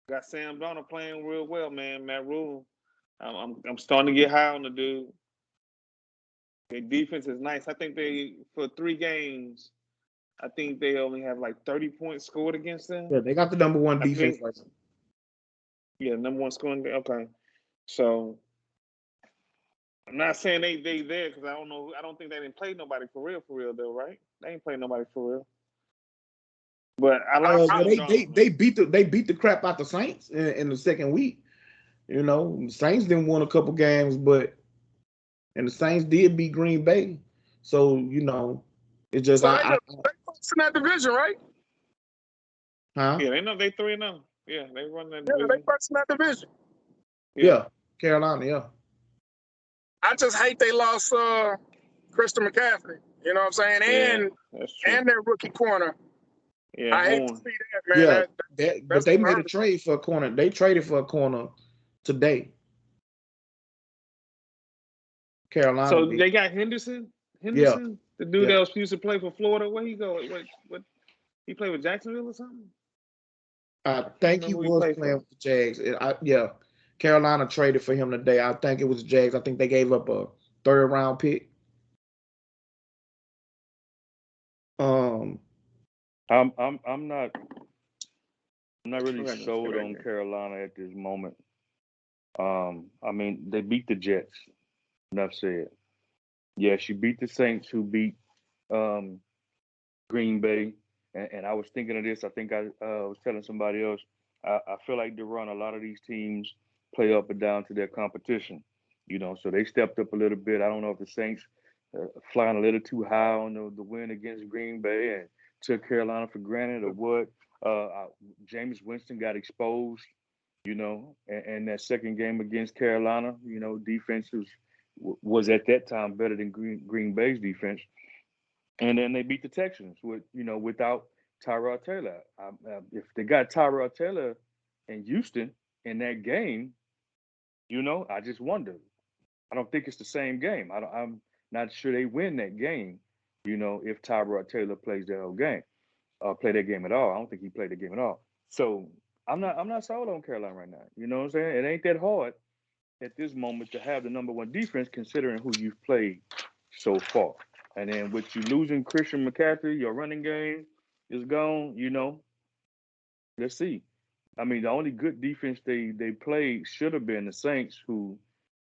got Sam Darnold playing real well, man. Matt Rule, I'm starting to get high on the dude. Their defense is nice. I think for 3 games, I think they only have like 30 points scored against them. Yeah, they got the number 1 defense right now. Yeah, number 1 scoring. Okay, so I'm not saying they there, because I don't know. I don't think they didn't play nobody for real though, right? They ain't play nobody for real. But I like Sam Darnold. They beat the crap out the Saints in the 2nd week. The Saints didn't win a couple games, and the Saints did beat Green Bay. So it's just so they in that division, right? Huh? Yeah, they know they 3-0. Yeah, they run that division. Yeah, they first in that division. Yeah, Carolina. Yeah. I just hate they lost Christian McCaffrey. You know what I'm saying? And their rookie corner. Yeah, I hate to see that, man. Yeah, but they made a trade for a corner. They traded for a corner today. Carolina. So they got Henderson. Yeah. The dude that used to play for Florida. Where he go? What? He played with Jacksonville or something? I think he was playing with the Jags. Carolina traded for him today. I think it was the Jags. I think they gave up a 3rd round pick. I'm not really sold on Carolina at this moment. I mean, they beat the Jets. Enough said. Yes, you beat the Saints, who beat Green Bay. And I was thinking of this. I think I was telling somebody else. I feel like a lot of these teams play up and down to their competition. So they stepped up a little bit. I don't know if the Saints flying a little too high on the win against Green Bay and took Carolina for granted, or what. Jameis Winston got exposed, and that 2nd game against Carolina, defense was at that time better than Green Bay's defense. And then they beat the Texans without Tyrod Taylor. If they got Tyrod Taylor in Houston in that game, I just wonder. I don't think it's the same game. I'm not sure they win that game, if Tyrod Taylor plays the whole game, play that game at all. I don't think he played the game at all. So I'm not sold on Carolina right now. You know what I'm saying? It ain't that hard at this moment to have the number one defense, considering who you've played so far. And then with you losing Christian McCaffrey, your running game is gone. Let's see. I mean, the only good defense they played should have been the Saints, who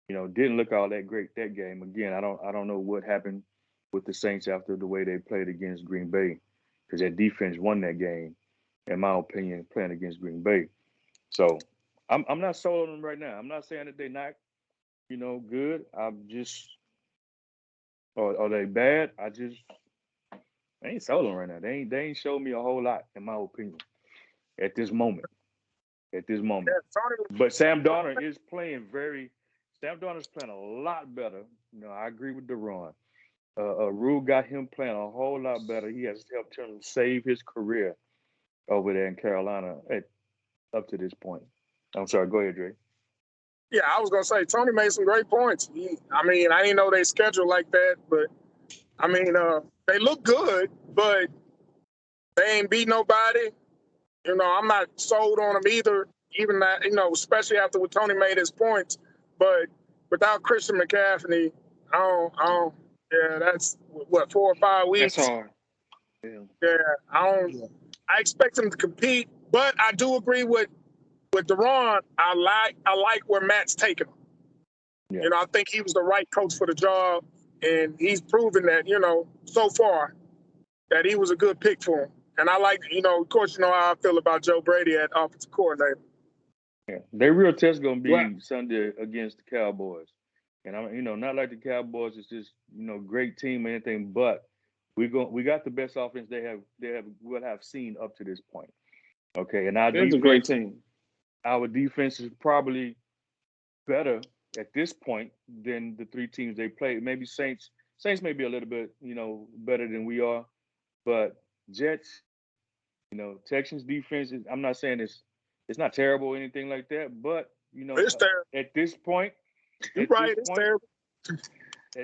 didn't look all that great that game. Again, I don't know what happened with the Saints after the way they played against Green Bay, because that defense won that game, in my opinion, playing against Green Bay. So I'm not sold on them right now. I'm not saying that they're not good. I'm just are they bad? I ain't sold on them right now. They ain't showed me a whole lot, in my opinion, at this moment. At this moment. But Sam Darnold is playing Sam Darnold's playing a lot better. I agree with Deron. Rule got him playing a whole lot better. He has helped him save his career over there in Carolina up to this point. I'm sorry. Go ahead, Dre. Yeah, I was gonna say Tony made some great points. I didn't know they scheduled like that, but they look good, but they ain't beat nobody. I'm not sold on them either. Even that, especially after what Tony made his points. But without Christian McCaffrey, I don't. Yeah, that's what 4 or 5 weeks. That's hard. Yeah, I expect him to compete, but I do agree with Deron. I like where Matt's taking him. Yeah. I think he was the right coach for the job, and he's proven that so far that he was a good pick for him. And I like, of course, how I feel about Joe Brady at offensive coordinator. Yeah, their real test gonna be Sunday against the Cowboys, and I'm not like the Cowboys. It's just great team or anything, but we got the best offense will have seen up to this point. Okay, and it's a great team. Our defense is probably better at this point than the 3 teams they played. Maybe Saints may be a little bit better than we are, but Jets, Texans defense. I'm not saying it's not terrible or anything like that, but it's terrible. At this point, you're right. It's terrible.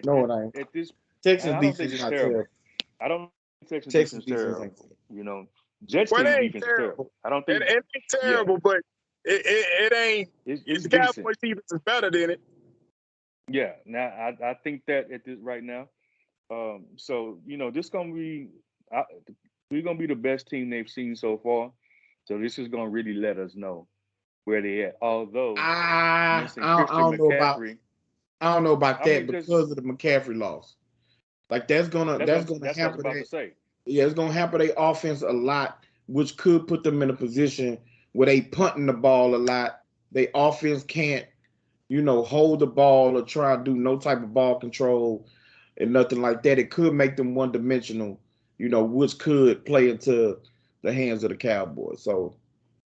No, it ain't. At this, Texas defense is not terrible. I don't think Texas defense is terrible. Jets defense is terrible. I don't think it ain't terrible, but it ain't. It's the Cowboys defense is better than it. Yeah. Now I think that at this right now. So this gonna be we're gonna be the best team they've seen so far. So this is gonna really let us know where they at. Although I don't know about that because of the McCaffrey loss. Like that's gonna hamper it's gonna hamper their offense a lot, which could put them in a position where they punting the ball a lot. Their offense can't, hold the ball or try to do no type of ball control and nothing like that. It could make them one-dimensional, which could play into the hands of the Cowboys. So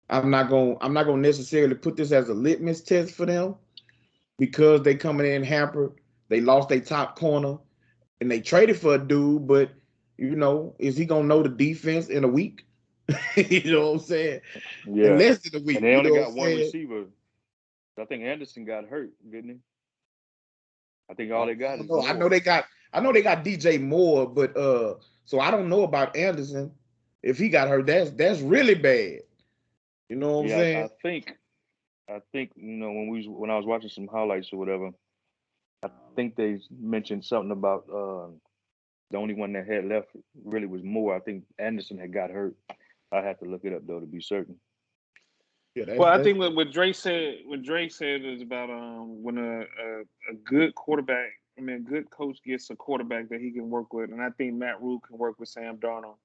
I'm not gonna necessarily put this as a litmus test for them because they coming in hampered. They lost their top corner and they traded for a dude, but is he gonna know the defense in a week? You know what I'm saying? Yeah. In less than a week. And they only got one receiver. I think Anderson got hurt, didn't he? I think all they got is Moore. I know they got DJ Moore, but so I don't know about Anderson. If he got hurt, that's really bad. You know what I'm saying? I think when I was watching some highlights or whatever, I think they mentioned something about the only one that had left really was Moore. I think Anderson had got hurt. I have to look it up though to be certain. Yeah, I think what Drake said is about when a good quarterback, a good coach gets a quarterback that he can work with, and I think Matt Rule can work with Sam Darnold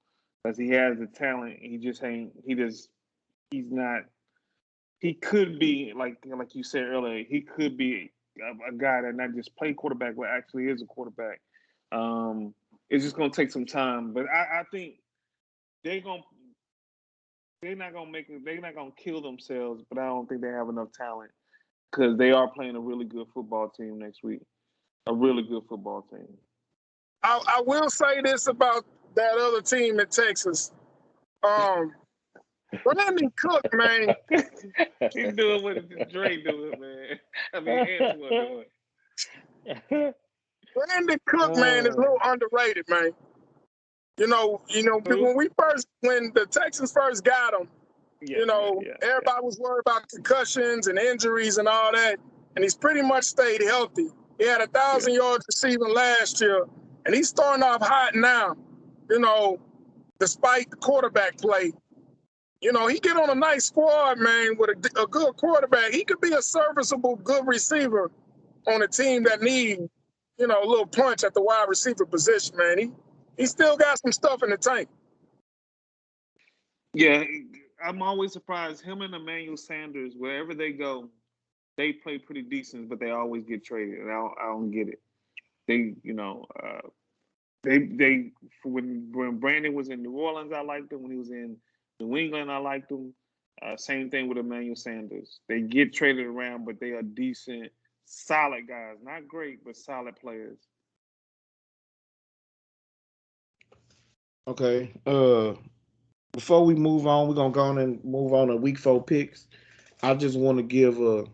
because he has the talent. He could be like you said earlier. He could be a guy that not just play quarterback, but actually is a quarterback. It's just gonna take some time, but I think they're not gonna kill themselves, but I don't think they have enough talent because they are playing a really good football team next week. A really good football team. I will say this about that other team in Texas. Brandon Cook, man. He's doing what Dre doing, man. I mean, Antoine doing. Brandon Cook, man, is a little underrated, man. When the Texans first got him, everybody was worried about concussions and injuries and all that. and he's pretty much stayed healthy. He had 1,000 yards receiving last year, and he's starting off hot now, you know, despite the quarterback play. You know, he get on a nice squad, man, with a good quarterback. He could be a serviceable, good receiver on a team that needs, you know, a little punch at the wide receiver position, man. He still got some stuff in the tank. Yeah, I'm always surprised. Him and Emmanuel Sanders, wherever they go, they play pretty decent, but they always get traded. And I don't get it. They, you know, they when Brandon was in New Orleans, I liked him. When he was in New England, I liked him. Same thing with Emmanuel Sanders. They get traded around, but they are decent, solid guys. Not great, but solid players. Okay. Before we move on, we're gonna go on and move on to week 4 picks. I just want to give a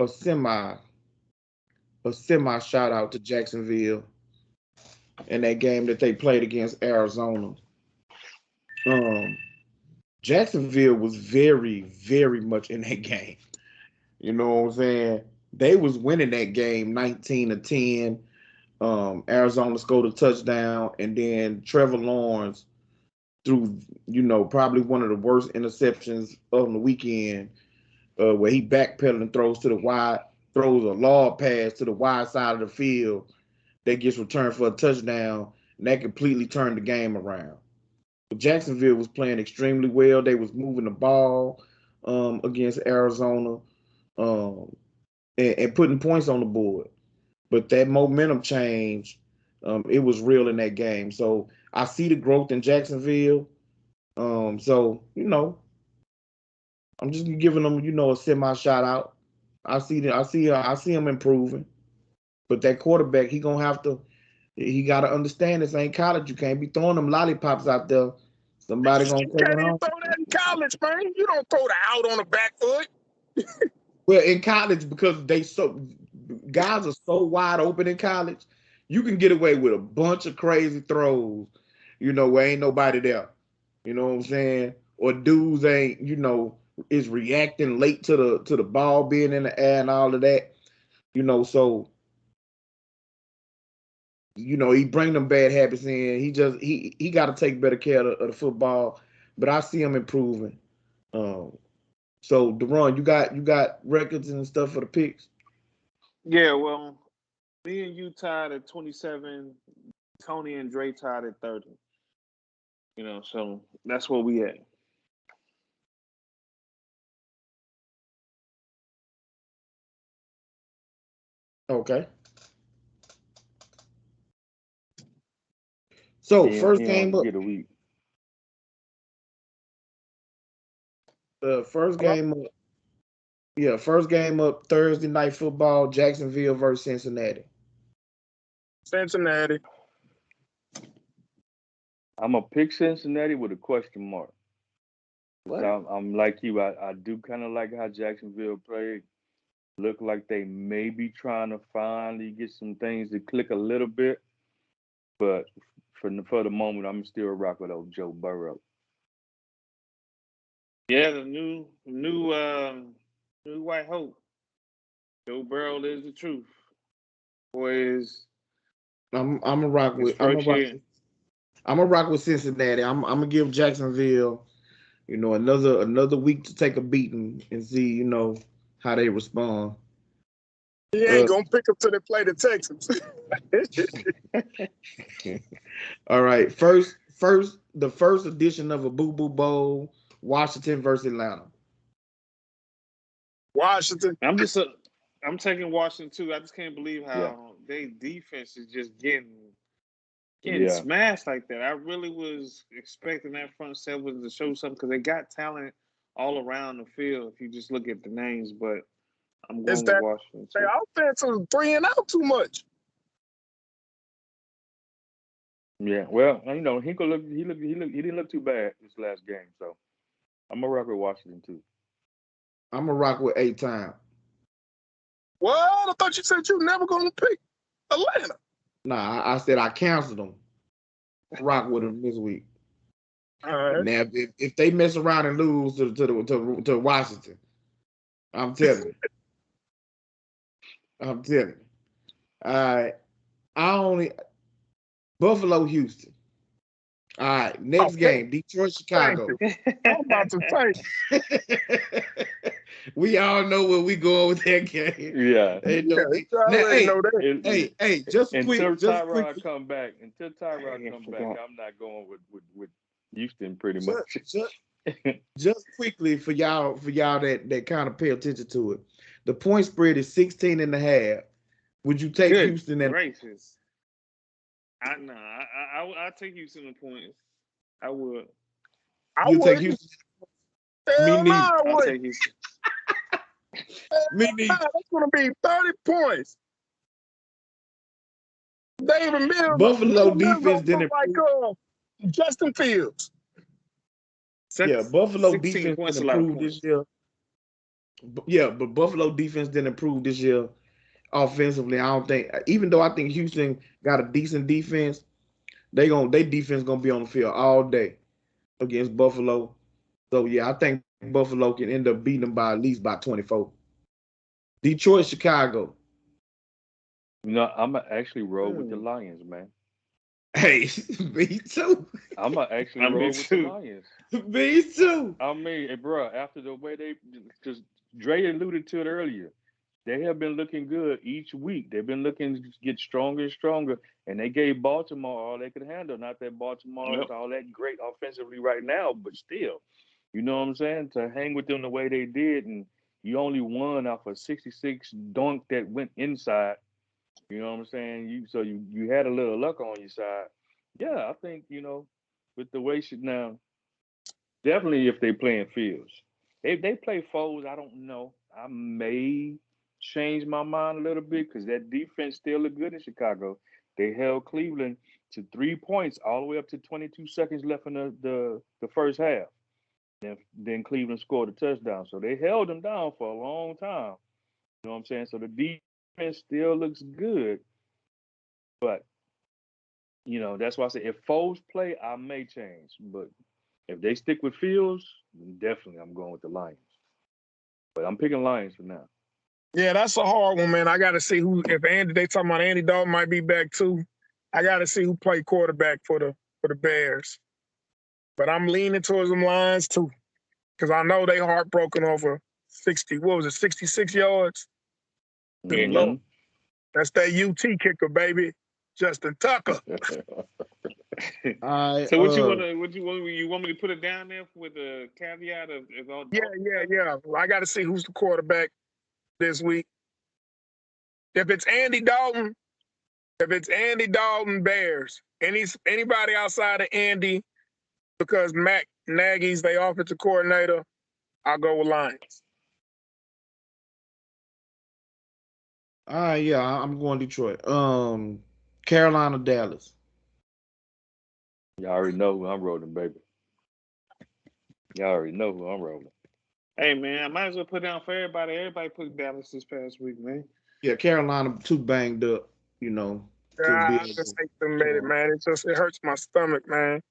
semi shout out to Jacksonville in that game that they played against Arizona. Jacksonville was very, very much in that game. You know what I'm saying? They was winning that game 19-10. Arizona scored a touchdown, and then Trevor Lawrence threw, you know, probably one of the worst interceptions of the weekend, where he backpedaled and throws a long pass to the wide side of the field that gets returned for a touchdown, and that completely turned the game around. But Jacksonville was playing extremely well. They was moving the ball against Arizona and putting points on the board. But that momentum change, it was real in that game. So I see the growth in Jacksonville. So, you know, I'm just giving them, you know, a semi shout out. I see him improving. But that quarterback, he got to understand this ain't college. You can't be throwing them lollipops out there. Somebody gonna You take can't it even home. throw that in college, man. You don't throw the out on the back foot. Well, in college, because guys are so wide open in college, you can get away with a bunch of crazy throws, you know, where ain't nobody there. You know what I'm saying? Or dudes ain't, you know, is reacting late to the ball being in the air and all of that. You know, so you know, he bring them bad habits in. He got to take better care of the football. But I see him improving. So Deron, you got records and stuff for the picks. Yeah, well, me and you tied at 27. Tony and Dre tied at 30. You know, so that's where we at. Okay. So first He game don't up. get a week. First game up. Yeah, first game up Thursday night football, Jacksonville versus Cincinnati. Cincinnati. I'm gonna pick Cincinnati with a question mark. What? I'm like you. I do kind of like how Jacksonville played. Look like they may be trying to finally get some things to click a little bit, but for the moment, I'm still rock with old Joe Burrow. Yeah, the new White Hope. Joe Burrow is the truth. Boy, I'm a rock his with I'm a first rock year. I'm a rock with Cincinnati. I'm gonna give Jacksonville, you know, another week to take a beating and see, you know, how they respond. He ain't gonna pick up till they play the Texans. All right, the first edition of a Boo Boo Bowl, Washington versus Atlanta. Washington. I'm taking Washington too. I just can't believe Yeah, how their defense is just getting yeah. smashed like that. I really was expecting that front seven to show something because they got talent all around the field. If you just look at the names, but I'm Is going with that Washington their too. offense is 3 and out too much? Yeah, well, you know, he didn't look too bad this last game, so I'm gonna rock with Washington too. I'm gonna rock with 8-time. What? I thought you said you never gonna pick Atlanta. Nah, I said I canceled them. Rock with them this week. All right. Now, if they mess around and lose to Washington, I'm telling you. I'm telling you. All right. I only Buffalo, Houston. All right. Oh, Next game, Detroit, thank Chicago. you. I'm about to say, We all know where we going with that game. Yeah. They yeah, know you already know that. hey, just Until quick, Tyrod come back, I'm not going with Houston pretty much. just quickly for y'all that kind of pay attention to it. The point spread is 16.5. Would you take Good Houston and gracious. I take Houston the points. I would. I you take wouldn't. Houston? Me Hell no, neither. I I wouldn't. take Houston. Me Nah, neither. that's going to be 30 points. David Mills Buffalo going to defense didn't look like improve. Justin Fields. Yeah, Buffalo 16 defense points, didn't a lot of improve this points. year. Yeah, but Buffalo defense didn't improve this year offensively. I don't think, even though I think Houston got a decent defense, they defense gonna be on the field all day against Buffalo. So yeah, I think Buffalo can end up beating them by at least by 24. Detroit, Chicago. I'm gonna actually roll with the Lions, man. Hey, me too. I'm gonna actually I roll mean, with the too. Lions. Me too. I mean, hey, bro, after the way because Dre alluded to it earlier, they have been looking good each week. They've been looking to get stronger and stronger, and they gave Baltimore all they could handle. Not that Baltimore is Yep. all that great offensively right now, but still, you know what I'm saying? To hang with them the way they did, and you only won off a 66 dunk that went inside. You know what I'm saying? You had a little luck on your side. Yeah, I think with the way she now. Definitely if they playing Fields. They play foes, I don't know. I may change my mind a little bit because that defense still look good in Chicago. They held Cleveland to 3 points all the way up to 22 seconds left in the first half. Then Cleveland scored a touchdown. So they held them down for a long time. You know what I'm saying? So the defense still looks good. But, that's why I say if foes play, I may change. But if they stick with Fields, then definitely I'm going with the Lions. But I'm picking Lions for now. Yeah, that's a hard one, man. I got to see they talking about Andy Dalton might be back too. I got to see who played quarterback for the Bears. But I'm leaning towards them Lions too, because I know they heartbroken over 66 yards? Good Lord. Mm-hmm. That's that UT kicker, baby. Justin Tucker. So what you want me to put it down there with a caveat of if all Yeah. Well, I got to see who's the quarterback this week. If it's Andy Dalton, Bears. Anybody outside of Andy, because Matt Nagy's the offensive coordinator, I'll go with Lions. Yeah, I'm going Detroit. Carolina, Dallas. Y'all already know who I'm rolling, baby. Y'all already know who I'm rolling. Hey man, I might as well put down for everybody. Everybody put Dallas this past week, man. Yeah, Carolina too banged up, to be I able just to. hate them made it, man. It hurts my stomach, man.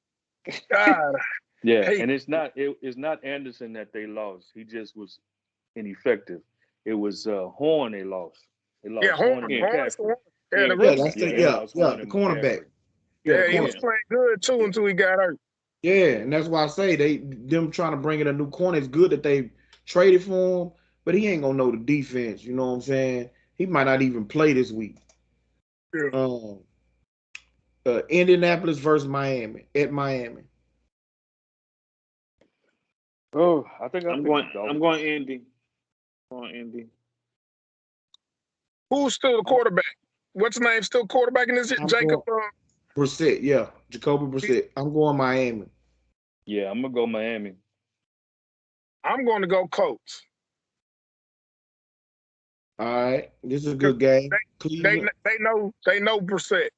God, Yeah, hate. and it's not Anderson that they lost. He just was ineffective. It was Horn they lost. They Yeah, lost Horn and Yeah, Horn's the one. McCaffrey. Yeah, the Yeah, rookie. that's Yeah, it. they Yeah, lost yeah, Horn the and cornerback. McCaffrey. Yeah, the Yeah, he was corner. yeah. playing good too Yeah, until he got hurt. yeah, and that's why I say them trying to bring in a new corner. It's good that they traded for him, but he ain't gonna know the defense. You know what I'm saying? He might not even play this week. Yeah. Indianapolis versus Miami at Miami. Oh, I think I I'm picked the going Dolphins. Indy. Going Indy. Who's still the quarterback? What's his name? Still quarterback in this? I'm Jacob. going Brissett. Yeah, Jacoby Brissett. I'm going Miami. Yeah, I'm gonna go Miami. I'm going to go Colts. All right, this is a 'Cause good game. They Cleveland. know Brissett.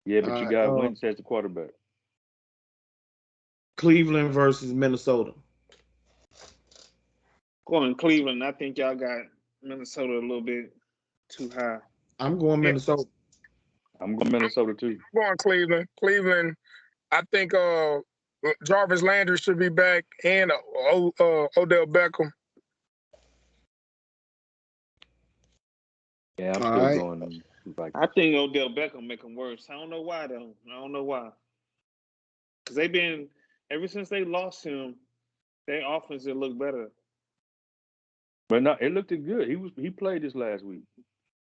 Yeah, All but you right, got Wentz as the quarterback. Cleveland versus Minnesota. Going Cleveland. I think y'all got Minnesota a little bit too high. I'm going Yeah, Minnesota. I'm going Minnesota too. I'm going Cleveland. Cleveland. I think Jarvis Landry should be back and Odell Beckham. Yeah, I'm All still right. going like I think Odell Beckham make them worse. I don't know why though. I don't know why. Because they've been ever since they lost him, their offense it looked better. but no, it looked good. He played this last week.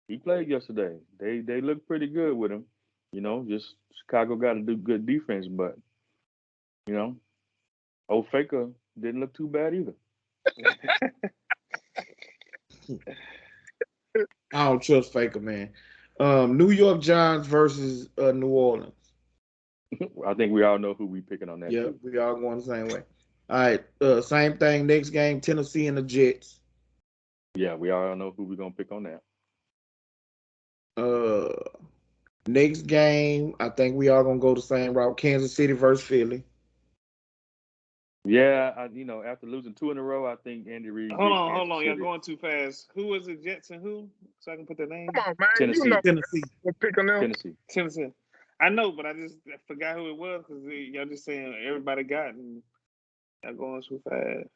He played yesterday. They looked pretty good with him. Just Chicago got to do good defense, but you know, old Faker didn't look too bad either. I don't trust Faker, man. New York Giants versus New Orleans. I think we all know who we picking on that Yeah, too. we all going the same way. All right. Same thing. Next game, Tennessee and the Jets. Yeah, we all know who we're gonna pick on that. Next game, I think we all gonna go the same route. Kansas City versus Philly. Yeah, after losing 2 in a row, I think Andy Reid Hold get on, Kansas hold on. Y'all City. going too fast. Who was it? Jets and who? So I can put their name. Come on, man. You Tennessee. know Tennessee. we're picking them. Tennessee. Tennessee. I know, but I forgot who it was because y'all just saying everybody got and y'all going too fast.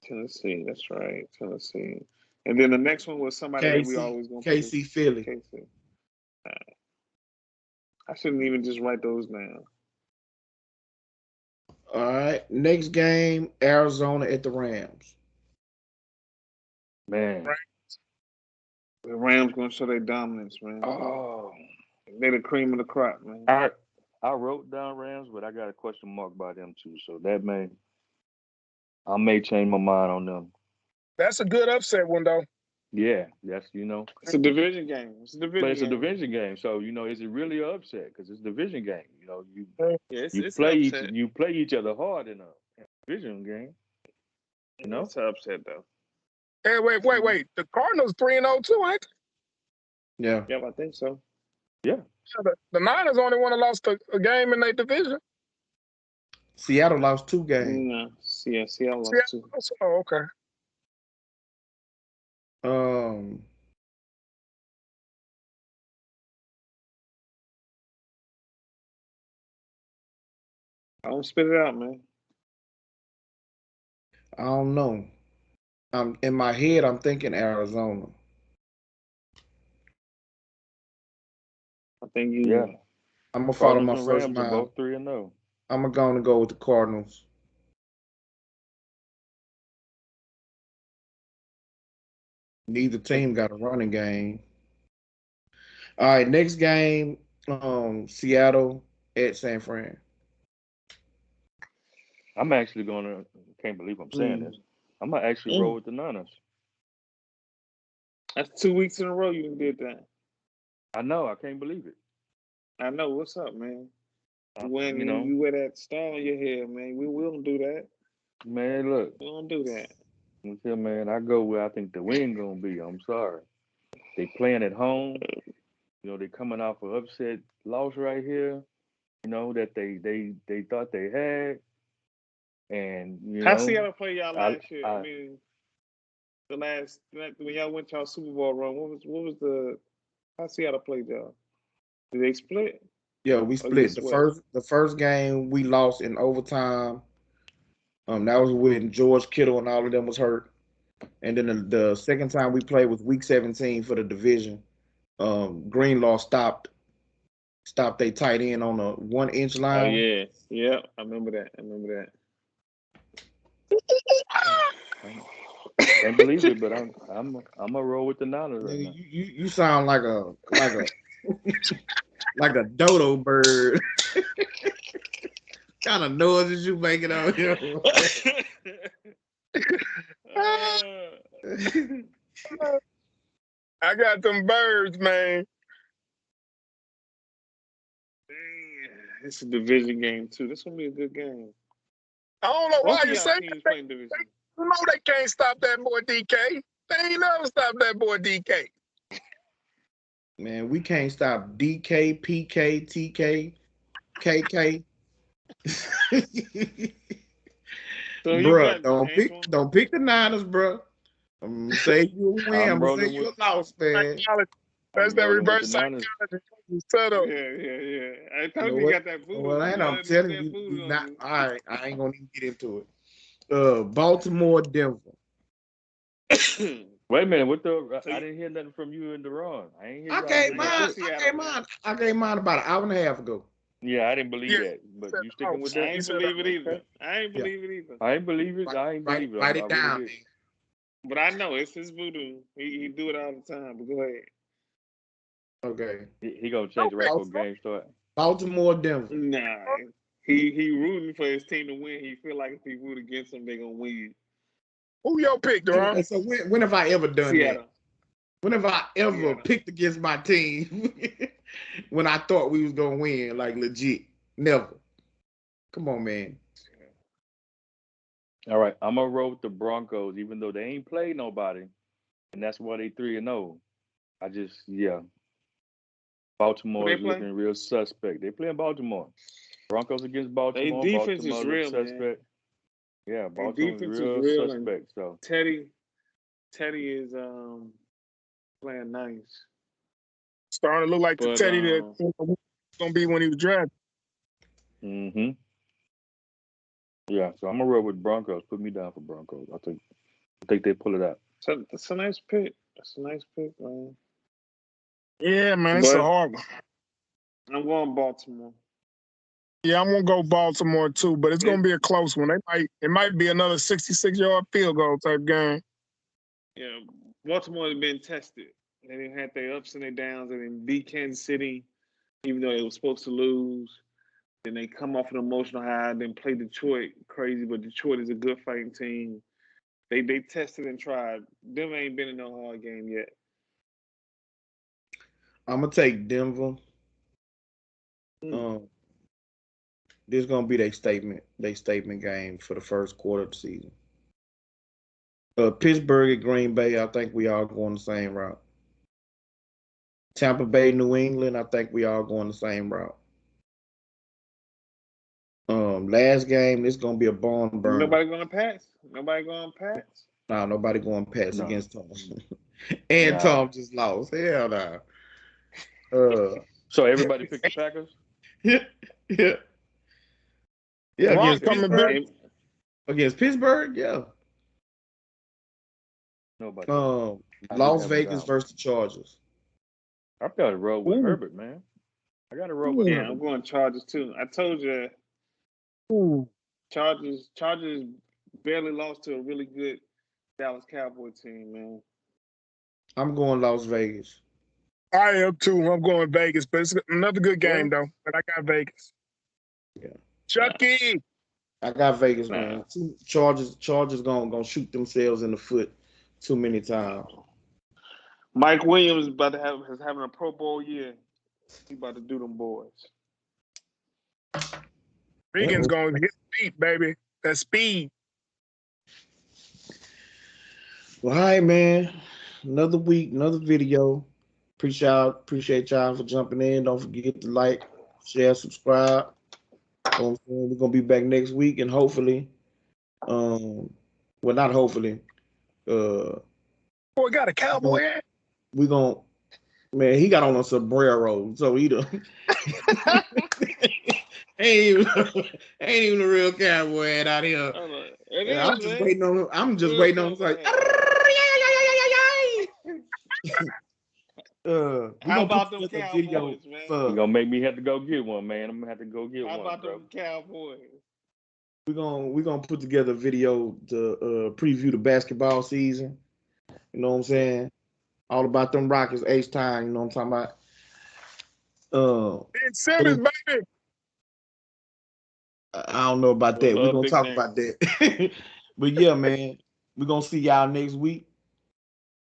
Tennessee. That's right. Tennessee. And then the next one was somebody that we always gonna put. KC Philly. KC. I shouldn't even just write those down. All right. Next game, Arizona at the Rams. Man. Right. The Rams gonna show their dominance, man. Oh. They're the cream of the crop, man. I wrote down Rams, but I got a question mark by them too. So I may change my mind on them. That's a good upset one, though. Yeah, that's It's a division game. It's a division but it's a game. division game. So is it really an upset? Because it's a division game. It's you play each other hard in a division game. It's an upset though. Hey, wait. The Cardinals 3-0 too, ain't they? Yeah. Yep, I think so. Yeah. The Niners only one that lost a game in their division. Seattle lost 2 games. No, Seattle lost 2. Oh, okay. I don't spit it out, man. I don't know. In my head, I'm thinking Arizona. I think you. Yeah. I'm gonna follow Cardinals my and first Rams are mind. both 3-0. I'm gonna go with the Cardinals. Neither team got a running game. All right, next game, Seattle at San Fran. I'm actually can't believe I'm saying this. I'm gonna actually roll with the Niners. That's 2 weeks in a row you did that. I know, I can't believe it. I know. What's up, man? When you wear that star on your head, man, we don't do that. Man, look. We don't do that. Man, I go where I think the win gonna be. I'm sorry. They playing at home. They coming off an upset loss right here. That they thought they had. And How Seattle play y'all last year? I I mean, when y'all went y'all Super Bowl run, what was the how Seattle played y'all? Did they split? Yeah, we split. The first game we lost in overtime. That was when George Kittle and all of them was hurt. And then the second time we played was week 17 for the division. Greenlaw stopped a tight end on a 1-inch line. Oh yeah, I remember that. Can't believe it, but I'm gonna roll with the Niners right now. You sound like a like a dodo bird. Kind of noises you making out here. I got them birds, man. It's a division game too. This gonna be a good game. I don't know why Both of you y'all say teams that. playing division. You know they can't stop that boy DK. They ain't never stop that boy DK. Man, we can't stop DK, PK, TK, KK. So bruh, don't pick the Niners, bruh. I'm gonna say you a win. I'm gonna say you a loss, man. That's that reverse psychology. Set up. Yeah. I told you got that voodoo. Well, I'm telling you, not. I ain't gonna even get into it. Baltimore, Denver. Wait a minute, what the? I didn't hear nothing from you and Deron. I ain't hear I y'all gave say mine. that. I gave mine about an hour and a half ago. Yeah, I didn't believe Yeah, that, but said you sticking with I that? ain't said believe it either. Okay. I ain't Yeah. believe it either. I ain't believe it. I ain't believe it. Write I it really down. did. But I know it's his voodoo. He do it all the time. But go ahead. Okay. He gonna change the record game start. Baltimore, Denver. Nah. He rooting for his team to win. He feel like if he root against them, they gonna win. Who your pick, Deron? So when have I ever done Seattle. that? When have I ever Seattle. picked against my team when I thought we was gonna win? Like legit. Never. Come on, man. All right, I'm gonna roll with the Broncos, even though they ain't played nobody, and that's why they 3-0. I just Baltimore Who is they play? looking real suspect. They play in Baltimore. Broncos against Baltimore. They defense Baltimore is looks real, suspect. man. Yeah, Their Baltimore's defense is real real, suspect. So Teddy is playing nice. Starting to look like the But Teddy that gonna be when he was drafted. yeah, so I'm gonna roll with Broncos. Put me down for Broncos. I think they pull it out. so that's a nice pick. That's a nice pick, man. Yeah, man, it's a But hard one. I'm going Baltimore. Yeah, I'm gonna go Baltimore too, but it's gonna be a close one. It might be another 66-yard field goal type game. Yeah, Baltimore has been tested. They didn't have their ups and their downs. They didn't beat Kansas City, even though they were supposed to lose. Then they come off an emotional high, then play Detroit crazy, but Detroit is a good fighting team. They tested and tried. Them ain't been in no hard game yet. I'm gonna take Denver. This is gonna be their statement game for the first quarter of the season. Pittsburgh at Green Bay, I think we all going the same route. Tampa Bay, New England, I think we all going the same route. Last game, this gonna be a barn burner. Nobody going Pats. Nobody going Pats. Nah, nobody going Pats No. against Tom. And Tom just lost. Hell no. So everybody pick the Packers? Yeah. Against Pittsburgh. Against Pittsburgh, yeah. Nobody. Las Vegas versus the Chargers. I got to roll with Herbert, man. I got to roll with Herbert. I'm going Chargers too. I told you. Chargers barely lost to a really good Dallas Cowboy team, man. I'm going Las Vegas. I am too. I'm going Vegas, but it's another good game though. But I got Vegas. Yeah. Chucky. I got Vegas, man. Chargers gonna shoot themselves in the foot too many times. Mike Williams is having a Pro Bowl year. He about to do them boys. Regan's going to hit speed, baby. That speed. Well, all right, man. Another week, another video. Appreciate y'all for jumping in. Don't forget to like, share, subscribe. We're gonna be back next week, and hopefully, well, not hopefully. Boy, got a cowboy hat. We gonna, man. He got on a sombrero, so he done. ain't even a real cowboy hat out here. I'm just waiting on him. I'm just waiting on him. Like, how about them Cowboys, man? You're gonna make me have to go get one, man. I'm gonna have to go get one. How about them Cowboys? We're gonna put together a video to preview the basketball season. You know what I'm saying? All about them Rockets, H-Time. You know what I'm talking about? Ben Simmons, baby. I don't know about that. We're gonna talk about that. But yeah, man, we're gonna see y'all next week.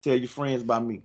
Tell your friends about me.